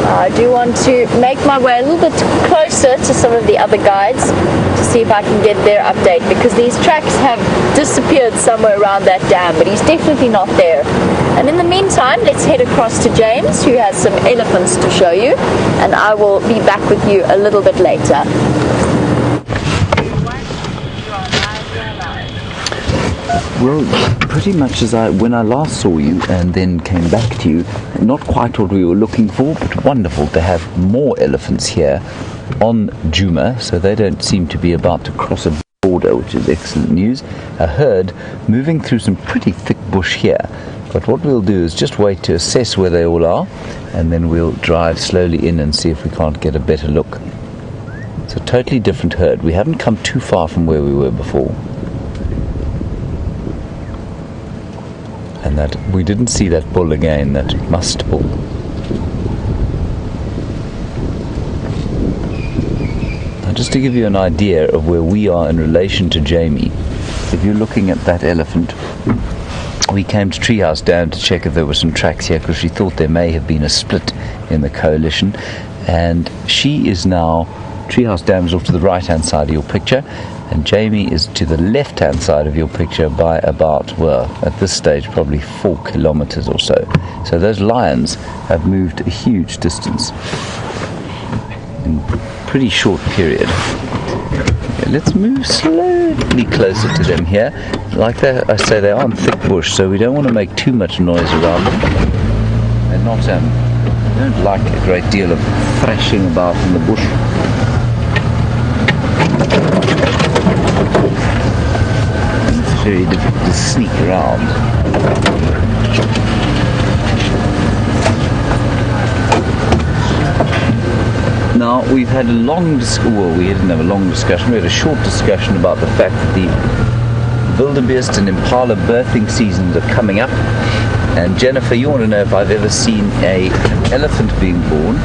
I do want to make my way a little bit closer to some of the other guides to see if I can get their update, because these tracks have disappeared somewhere around that dam, but he's definitely not there. And in the meantime, let's head across to James, who has some elephants to show you, and I will be back with you a little bit later. Well, pretty much as when I last saw you and then came back to you, not quite what we were looking for, but wonderful to have more elephants here on Djuma, so they don't seem to be about to cross a border, which is excellent news. A herd moving through some pretty thick bush here, but what we'll do is just wait to assess where they all are, and then we'll drive slowly in and see if we can't get a better look. It's a totally different herd. We haven't come too far from where we were before. And that we didn't see that bull again, that must bull. Now, just to give you an idea of where we are in relation to Jamie, if you're looking at that elephant, we came to Treehouse Dam to check if there were some tracks here, because she thought there may have been a split in the coalition, and she is now, Treehouse Dam is off to the right hand side of your picture, and Jamie is to the left hand side of your picture by about, well, at this stage probably 4 kilometers or so. So those lions have moved a huge distance in a pretty short period. Okay, let's move slowly closer to them here. Like that, I say, they are in thick bush, so we don't want to make too much noise around them. They're not, they don't like a great deal of thrashing about in the bush. Very difficult to sneak around. Now, we've had a long well, we didn't have a long discussion, we had a short discussion about the fact that the wildebeest and impala birthing seasons are coming up. And Jennifer, you want to know if I've ever seen an elephant being born.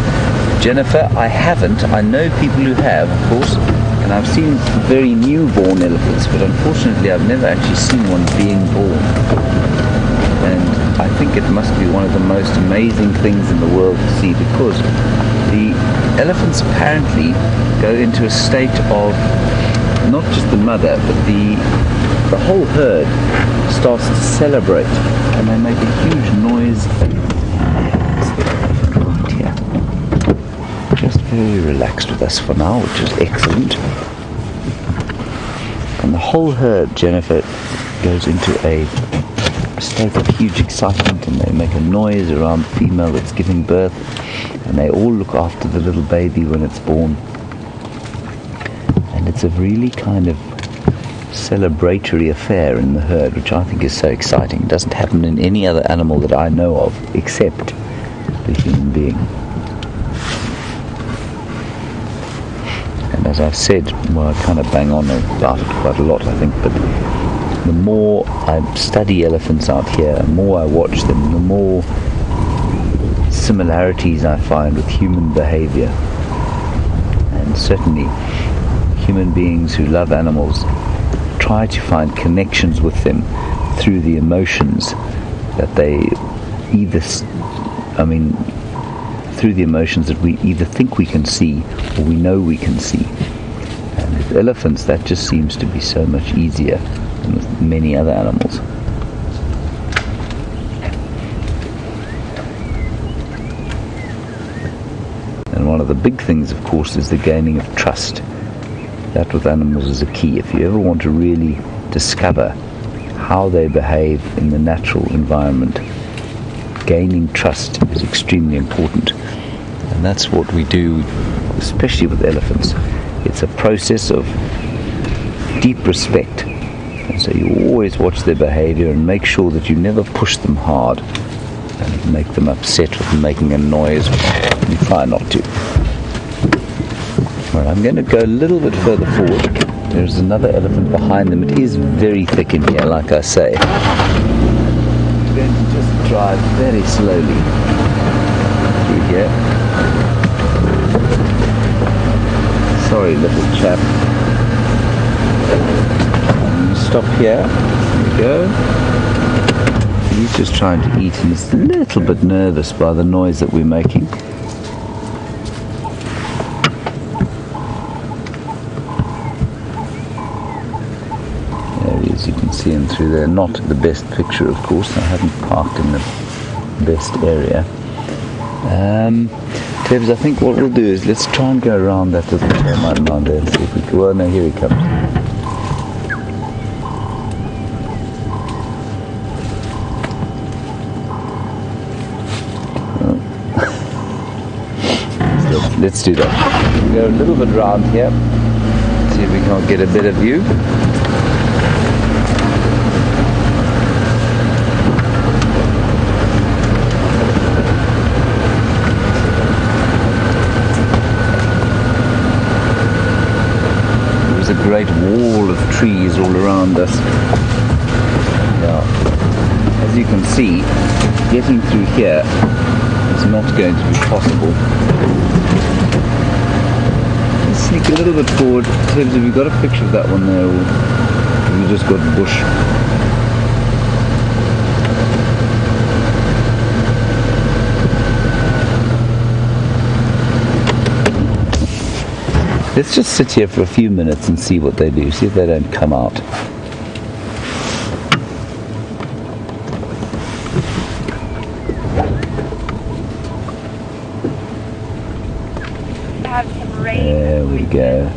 Jennifer, I haven't. I know people who have, of course. And I've seen very newborn elephants, but unfortunately I've never actually seen one being born. And I think it must be one of the most amazing things in the world to see, because the elephants apparently go into a state of, not just the mother, but the whole herd starts to celebrate, and they make a huge noise. Just very relaxed with us for now, which is excellent. And the whole herd, Jennifer, goes into a state of huge excitement, and they make a noise around the female that's giving birth, and they all look after the little baby when it's born. And it's a really kind of celebratory affair in the herd, which I think is so exciting. It doesn't happen in any other animal that I know of, except the human being. And as I said, well, I kind of bang on about it quite a lot, I think, but the more I study elephants out here, the more I watch them, the more similarities I find with human behavior. And certainly human beings who love animals try to find connections with them through the emotions that they through the emotions that we either think we can see or we know we can see. And with elephants, that just seems to be so much easier than with many other animals. And one of the big things, of course, is the gaining of trust. That with animals is a key. If you ever want to really discover how they behave in the natural environment, gaining trust is extremely important. And that's what we do, especially with elephants. It's a process of deep respect. And so you always watch their behavior and make sure that you never push them hard and make them upset with making a noise. You try not to. Well, I'm going to go a little bit further forward. There's another elephant behind them. It is very thick in here, like I say. I'm going to just drive very slowly through here. Sorry, little chap. Stop here. There we go. He's just trying to eat and is a little bit nervous by the noise that we're making. There he is, you can see him through there. Not the best picture, of course. I haven't parked in the best area. Tebs, I think what we'll do is let's try and go around that little termite mound there and see if we can. Well, no, here he comes. Let's do that. We'll go a little bit round here, see if we can't get a better view. There's a great wall of trees all around us. Now, as you can see, getting through here is not going to be possible. Let's sneak a little bit forward. Tibbs, have you got a picture of that one there, or have you just got bush? Let's just sit here for a few minutes and see what they do, see if they don't come out. There we go.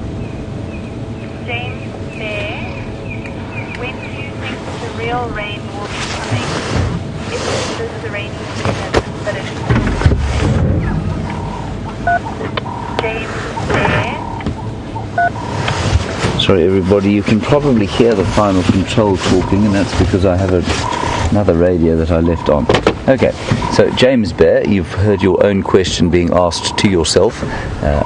James there. When do you think the real rain will be coming? If it is the rainy season, but it's James there. Sorry everybody, you can probably hear the final control talking, and that's because I have another radio that I left on. Okay, so James Bear, you've heard your own question being asked to yourself.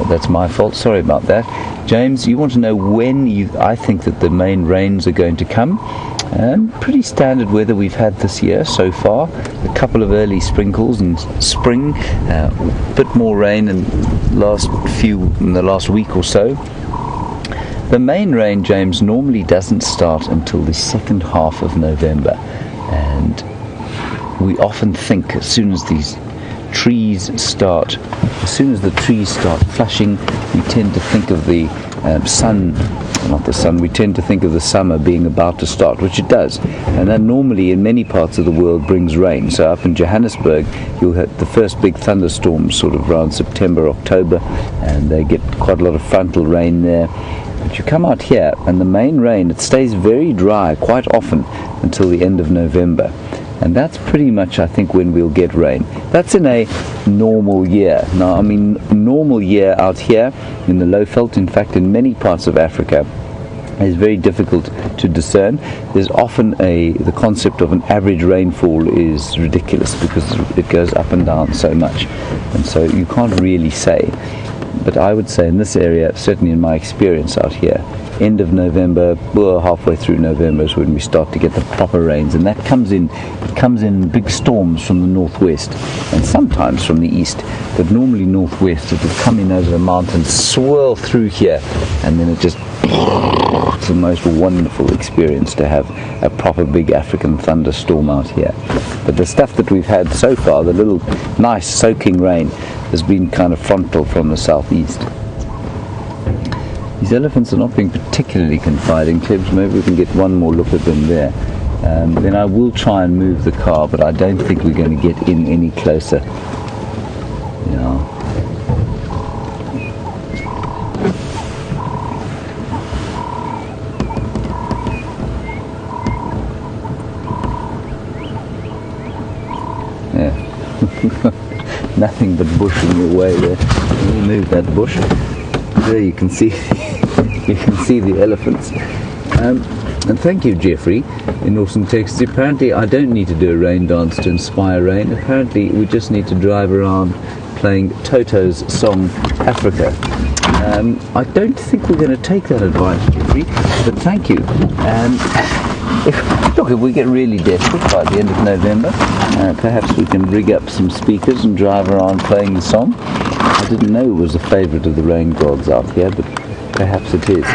That's my fault, sorry about that. James, you want to know when I think that the main rains are going to come. Pretty standard weather we've had this year so far. A couple of early sprinkles in spring, a bit more rain in the last week or so. The main rain, James, normally doesn't start until the second half of November, and we often think as soon as the trees start flushing, we tend to think of the we tend to think of the summer being about to start, which it does, and that normally in many parts of the world brings rain. So up in Johannesburg you'll have the first big thunderstorms sort of around September, October, and they get quite a lot of frontal rain there. But you come out here and the main rain, it stays very dry quite often until the end of November. And that's pretty much, I think, when we'll get rain. That's in a normal year. Now, I mean, normal year out here in the Lowveld, in fact, in many parts of Africa, is very difficult to discern. There's often the concept of an average rainfall is ridiculous because it goes up and down so much, and so you can't really say. But I would say in this area, certainly in my experience out here, end of November, well, halfway through November is when we start to get the proper rains, and that comes in big storms from the northwest and sometimes from the east, but normally northwest. It will come in over the mountains, swirl through here, and then it just, it's the most wonderful experience to have a proper big African thunderstorm out here. But the stuff that we've had so far, the little nice soaking rain, has been kind of frontal from the southeast. These elephants are not being particularly confiding. Clibs, maybe we can get one more look at them there. Then I will try and move the car, but I don't think we're going to get in any closer. Yeah. Nothing but bush in your way there. We'll move that bush. There you can see the elephants. And thank you, Jeffrey, in Austin, Texas. Apparently I don't need to do a rain dance to inspire rain. Apparently we just need to drive around playing Toto's song Africa. I don't think we're going to take that advice, Jeffrey, but thank you. If we get really desperate by the end of November, perhaps we can rig up some speakers and drive around playing the song. I didn't know it was a favourite of the rain gods out here, but perhaps it is.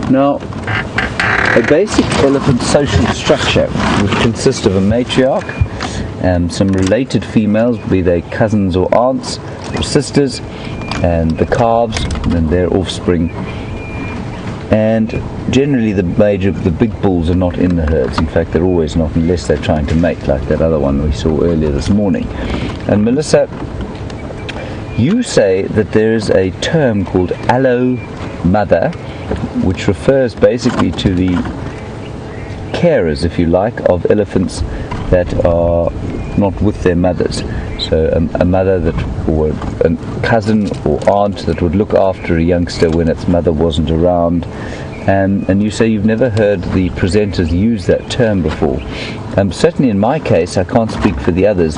Now, a basic elephant social structure which consists of a matriarch and some related females, be they cousins or aunts or sisters, and the calves and their offspring. And generally the big bulls are not in the herds. In fact, they're always not, unless they're trying to mate, like that other one we saw earlier this morning. And Melissa, you say that there is a term called allo mother, which refers basically to the carers, if you like, of elephants that are not with their mothers. So a mother that, or a cousin or aunt that would look after a youngster when its mother wasn't around. And you say you've never heard the presenters use that term before. Certainly in my case, I can't speak for the others.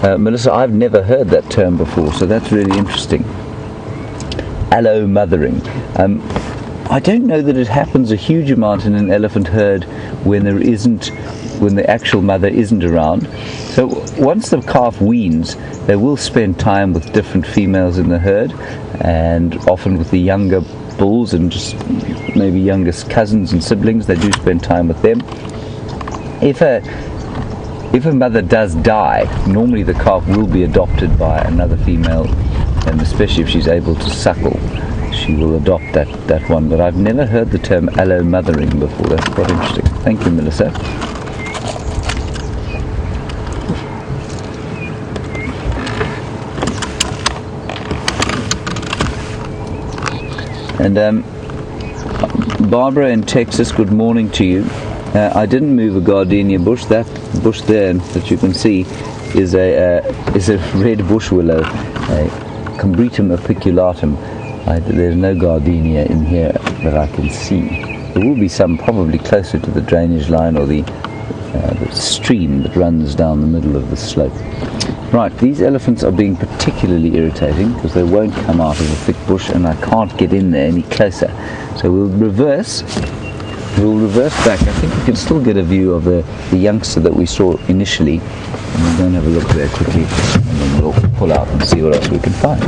Melissa, I've never heard that term before, so that's really interesting. Allo mothering. I don't know that it happens a huge amount in an elephant herd when the actual mother isn't around. So once the calf weans, they will spend time with different females in the herd, and often with the younger bulls and just maybe youngest cousins and siblings. They do spend time with them. If a mother does die, normally the calf will be adopted by another female, and especially if she's able to suckle, she will adopt that one. But I've never heard the term allo mothering before. That's quite interesting. Thank you, Melissa. And Barbara in Texas, good morning to you. I didn't move a gardenia bush. That bush there that you can see is a red bush willow, a Combretum apiculatum. There's no gardenia in here that I can see. There will be some probably closer to the drainage line or the stream that runs down the middle of the slope. Right, these elephants are being particularly irritating because they won't come out of the thick bush, and I can't get in there any closer. So we'll reverse back. I think we can still get a view of the youngster that we saw initially, and we'll go and have a look there quickly, and then we'll pull out and see what else we can find.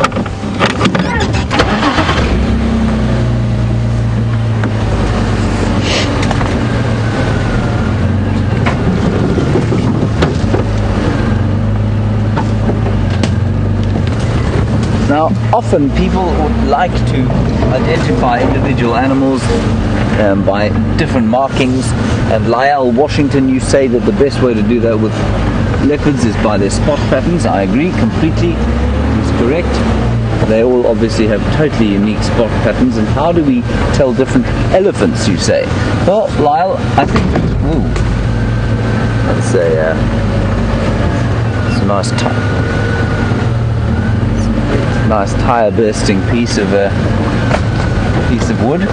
Now, often people would like to identify individual animals by different markings, And Lyle Washington, you say that the best way to do that with leopards is by their spot patterns. I agree completely. He's correct. They all obviously have totally unique spot patterns. And how do we tell different elephants, you say? Well, Lyle, I think, let's say, it's a nice tire bursting piece of wood.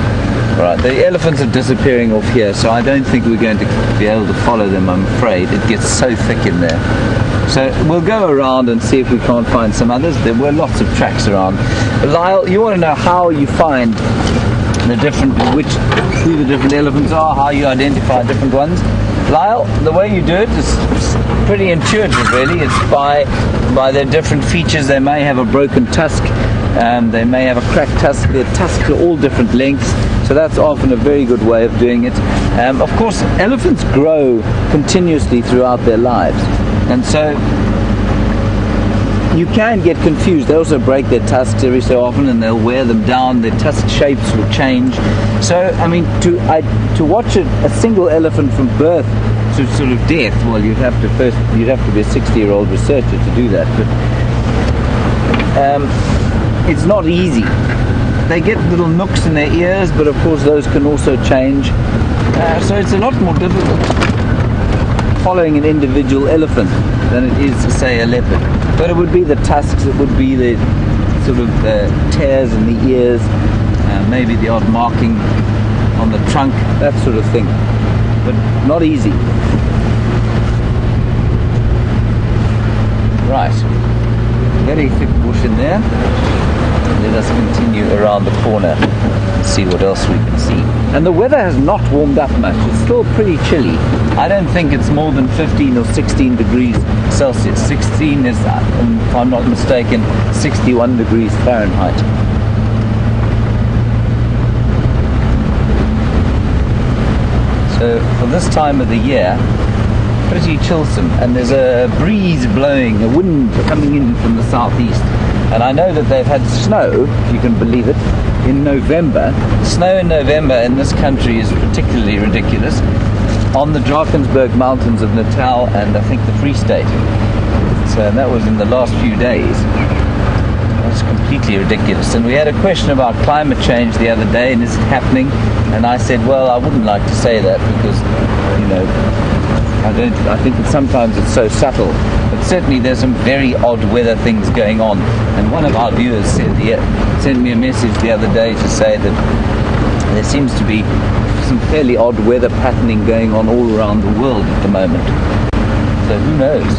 Right, the elephants are disappearing off here, so I don't think we're going to be able to follow them, I'm afraid. It gets so thick in there. So we'll go around and see if we can't find some others. There were lots of tracks around. But Lyle, you want to know how you find the different, who the different elephants are, how you identify different ones? Lyle, the way you do it is pretty intuitive, really. It's by their different features. They may have a broken tusk, they may have a cracked tusk. Their tusks are all different lengths, so that's often a very good way of doing it. Of course, elephants grow continuously throughout their lives, and so you can get confused. They also break their tusks every so often, and they'll wear them down. Their tusk shapes will change. So, I mean, to watch a single elephant from birth to sort of death, well, you'd have to be a 60-year-old researcher to do that. But it's not easy. They get little nooks in their ears, but of course those can also change. So it's a lot more difficult following an individual elephant than it is to say a leopard. But it would be the tusks, it would be the sort of tears in the ears, maybe the odd marking on the trunk, that sort of thing. But not easy. Right, very thick bush in there. Let us continue around the corner and see what else we can see. And the weather has not warmed up much. It's still pretty chilly. I don't think it's more than 15 or 16 degrees Celsius. 16 is, if I'm not mistaken, 61 degrees Fahrenheit. So for this time of the year, pretty chillsome, and there's a breeze blowing, a wind coming in from the southeast. And I know that they've had snow, if you can believe it, in November. Snow in November in this country is particularly ridiculous. On the Drakensberg Mountains of Natal and I think the Free State. So that was in the last few days. That's completely ridiculous. And we had a question about climate change the other day, and is it happening? And I said, well, I wouldn't like to say that because, you know, I think that sometimes it's so subtle. But certainly there's some very odd weather things going on. And one of our viewers sent me a message the other day to say that there seems to be some fairly odd weather patterning going on all around the world at the moment. So who knows?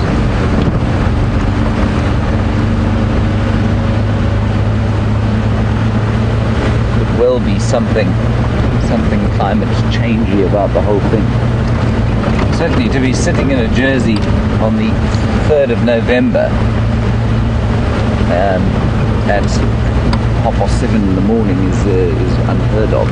Could well be something climate changey about the whole thing. Certainly to be sitting in a jersey on the 3rd of November at 7:30 in the morning is unheard of.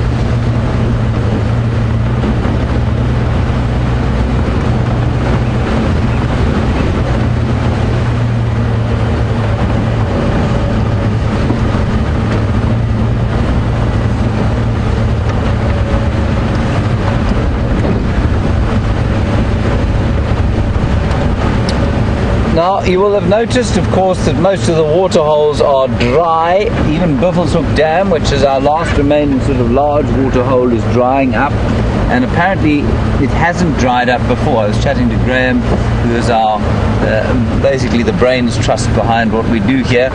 Now, you will have noticed, of course, that most of the water holes are dry. Even Buffelshoek Dam, which is our last remaining sort of large water hole, is drying up. And apparently it hasn't dried up before. I was chatting to Graham, who is our basically the brains trust behind what we do here.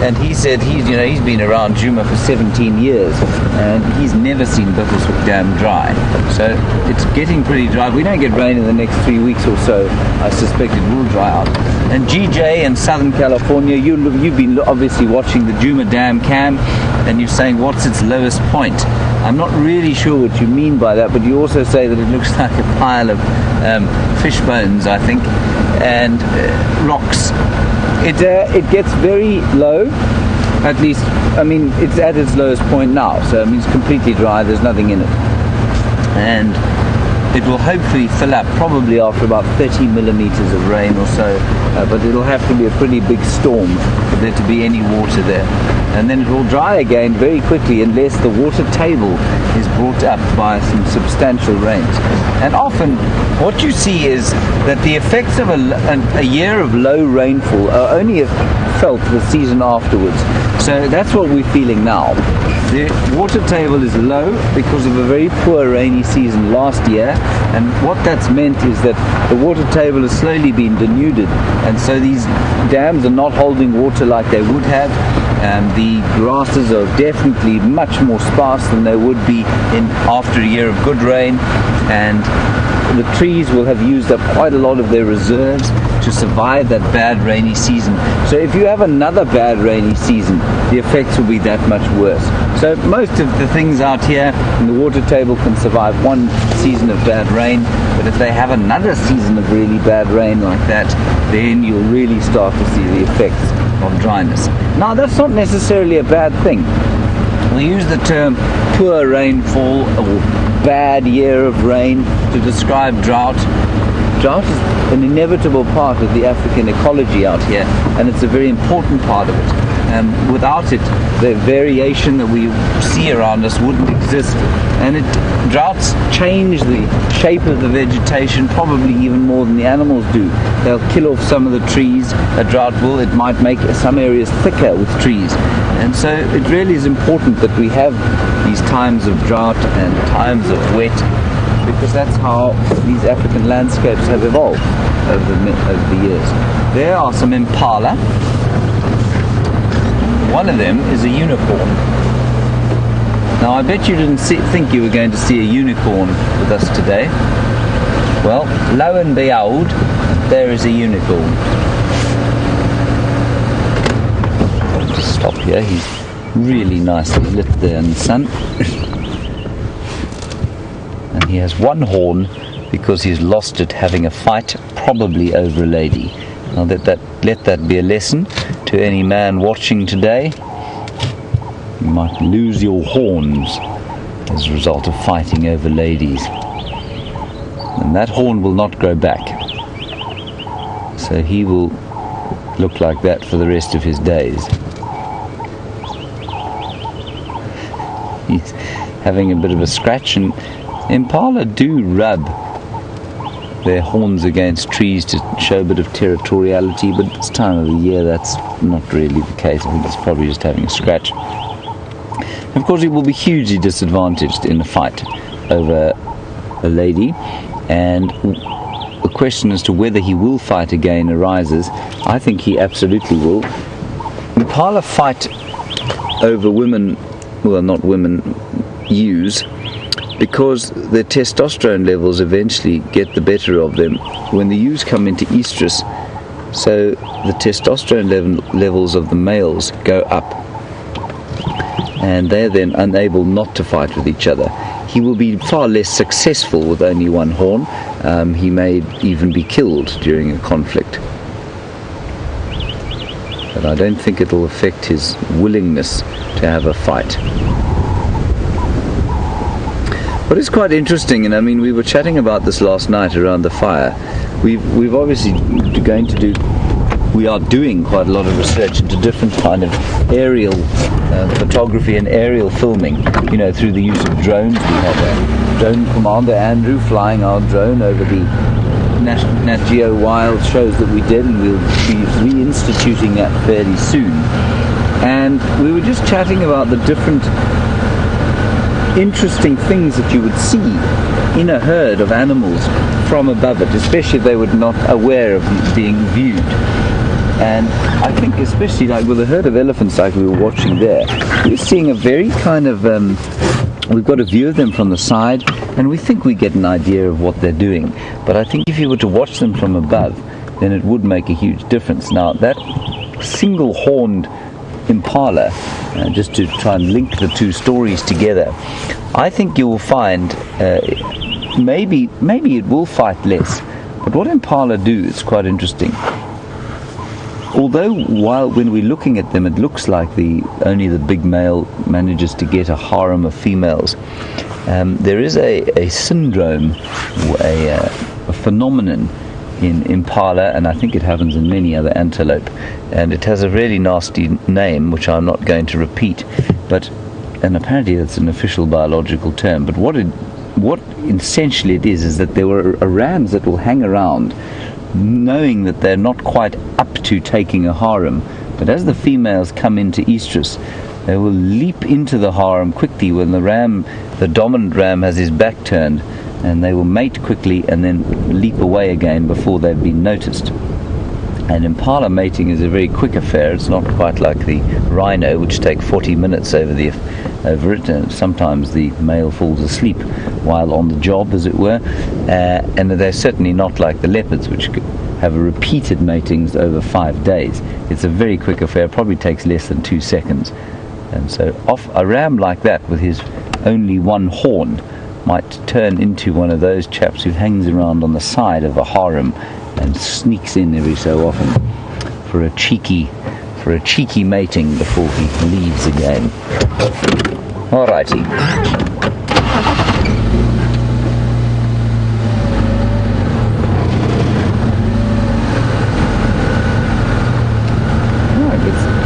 And he said he's been around Djuma for 17 years and he's never seen Buffelshoek Dam dry. So it's getting pretty dry. If we don't get rain in the next 3 weeks or so, I suspect it will dry out. And GJ in Southern California, you've been obviously watching the Djuma Dam cam, and you're saying what's its lowest point. I'm not really sure what you mean by that, but you also say that it looks like a pile of fish bones, I think, and rocks. It gets very low, at least, I mean, it's at its lowest point now, so I mean, it's completely dry, there's nothing in it. And it will hopefully fill up probably after about 30 millimeters of rain or so, but it'll have to be a pretty big storm for there to be any water there. And then it will dry again very quickly unless the water table is brought up by some substantial rains. And often what you see is that the effects of a year of low rainfall are only felt the season afterwards. So that's what we're feeling now. The water table is low because of a very poor rainy season last year, and what that's meant is that the water table has slowly been denuded, and so these dams are not holding water like they would have. The grasses are definitely much more sparse than they would be after a year of good rain, and the trees will have used up quite a lot of their reserves to survive that bad rainy season. So if you have another bad rainy season, the effects will be that much worse. So most of the things out here in the water table can survive one season of bad rain, but if they have another season of really bad rain like that, then you'll really start to see the effects of dryness. Now that's not necessarily a bad thing. We use the term poor rainfall or bad year of rain to describe drought. Drought is an inevitable part of the African ecology out here, and it's a very important part of it. Without it, the variation that we see around us wouldn't exist. And droughts change the shape of the vegetation probably even more than the animals do. They'll kill off some of the trees. A drought will, it might make some areas thicker with trees. And so it really is important that we have these times of drought and times of wet, because that's how these African landscapes have evolved over the years. There are some impala. One of them is a unicorn. Now I bet you didn't think you were going to see a unicorn with us today. Well, lo and behold, there is a unicorn. I'll just stop here. He's really nicely lit there in the sun. And he has one horn because he's lost it having a fight, probably over a lady. Now let that be a lesson to any man watching today. You might lose your horns as a result of fighting over ladies. And that horn will not grow back. So he will look like that for the rest of his days. He's having a bit of a scratch, and impala do rub their horns against trees to show a bit of territoriality, but this time of the year that's not really the case. I think he's probably just having a scratch. Of course, he will be hugely disadvantaged in a fight over a lady, and the question as to whether he will fight again arises. I think he absolutely will. Impala fight over women, well, not women, ewes, because their testosterone levels eventually get the better of them when the ewes come into estrus. So the testosterone levels of the males go up, and they're then unable not to fight with each other. He will be far less successful with only one horn. He may even be killed during a conflict. But I don't think it'll affect his willingness to have a fight. What is quite interesting, and I mean, we were chatting about this last night around the fire. We've obviously we are doing quite a lot of research into different kind of aerial photography and aerial filming. You know, through the use of drones. We had a drone commander, Andrew, flying our drone over the Nat Geo Wild shows that we did, and we'll be reinstituting that fairly soon. And we were just chatting about the different interesting things that you would see in a herd of animals from above it, especially if they were not aware of being viewed. And I think especially like with a herd of elephants like we were watching there, we're seeing a very kind of we've got a view of them from the side, and we think we get an idea of what they're doing. But I think if you were to watch them from above, then it would make a huge difference. Now that single-horned impala, just to try and link the two stories together, I think you will find maybe it will fight less. But what impala do is quite interesting. although when we're looking at them, it looks like only the big male manages to get a harem of females. There is a syndrome, a phenomenon in impala, and I think it happens in many other antelope, and it has a really nasty name which I'm not going to repeat, and apparently that's an official biological term, but what essentially it is that there are rams that will hang around knowing that they're not quite up to taking a harem, but as the females come into estrus, they will leap into the harem quickly when the dominant ram has his back turned, and they will mate quickly and then leap away again before they've been noticed. And impala mating is a very quick affair. It's not quite like the rhino, which take 40 minutes over it, and sometimes the male falls asleep while on the job, as it were, and they're certainly not like the leopards, which have repeated matings over 5 days. It's a very quick affair, probably takes less than 2 seconds. And so a ram like that with his only one horn might turn into one of those chaps who hangs around on the side of a harem and sneaks in every so often for a cheeky mating before he leaves again. Alrighty.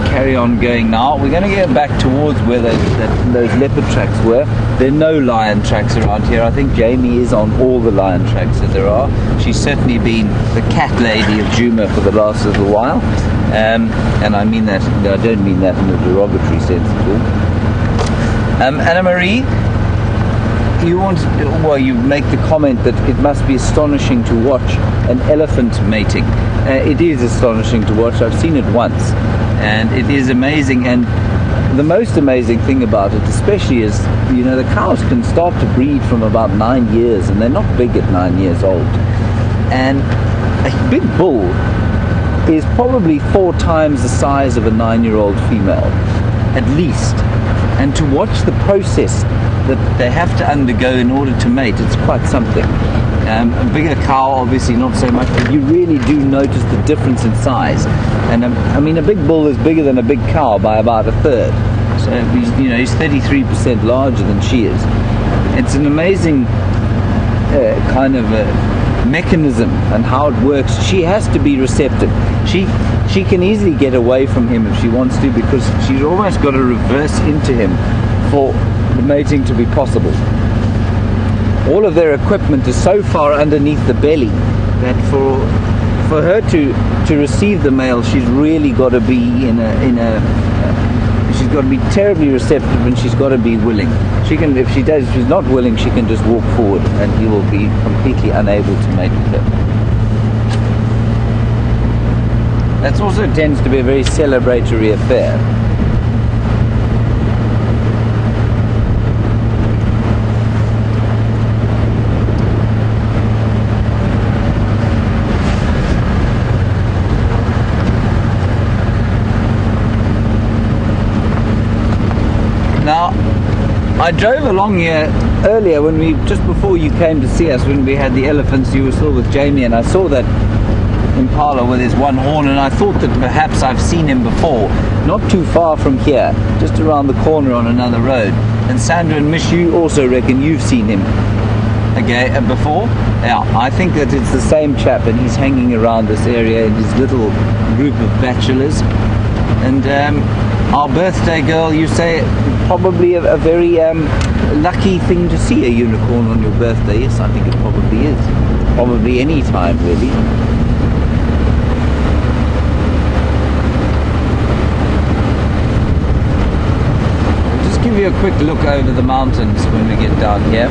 Carry on going now. We're going to get back towards where those leopard tracks were. There are no lion tracks around here. I think Jamie is on all the lion tracks that there are. She's certainly been the cat lady of Djuma for the last little while, and I mean that. I don't mean that in a derogatory sense at all. Anna Marie, you make the comment that it must be astonishing to watch an elephant mating. It is astonishing to watch. I've seen it once, and it is amazing. And the most amazing thing about it especially is, the cows can start to breed from about 9 years, and they're not big at 9 years old. And a big bull is probably 4 times the size of a 9-year-old female, at least. And to watch the process that they have to undergo in order to mate, it's quite something. A bigger cow, obviously not so much, but you really do notice the difference in size. And a big bull is bigger than a big cow by about a third. So he's 33% larger than she is. It's an amazing kind of mechanism and how it works. She has to be receptive. She can easily get away from him if she wants to, because she's almost got to reverse into him for the mating to be possible. All of their equipment is so far underneath the belly that for her to receive the male, she's really got to be she's got to be terribly receptive, and she's got to be willing. If she's not willing, she can just walk forward and he will be completely unable to mate with her. That also tends to be a very celebratory affair. Now, I drove along here earlier just before you came to see us, when we had the elephants. You were still with Jamie, and I saw that impala with his one horn, and I thought that perhaps I've seen him before, not too far from here, just around the corner on another road. And Sandra and Mish, you also reckon you've seen him before? Yeah, I think that it's the same chap, and he's hanging around this area in his little group of bachelors. And our birthday girl, you say, probably a very lucky thing to see a unicorn on your birthday. Yes, I think it probably is. Probably any time, really. I'll just give you a quick look over the mountains when we get down here.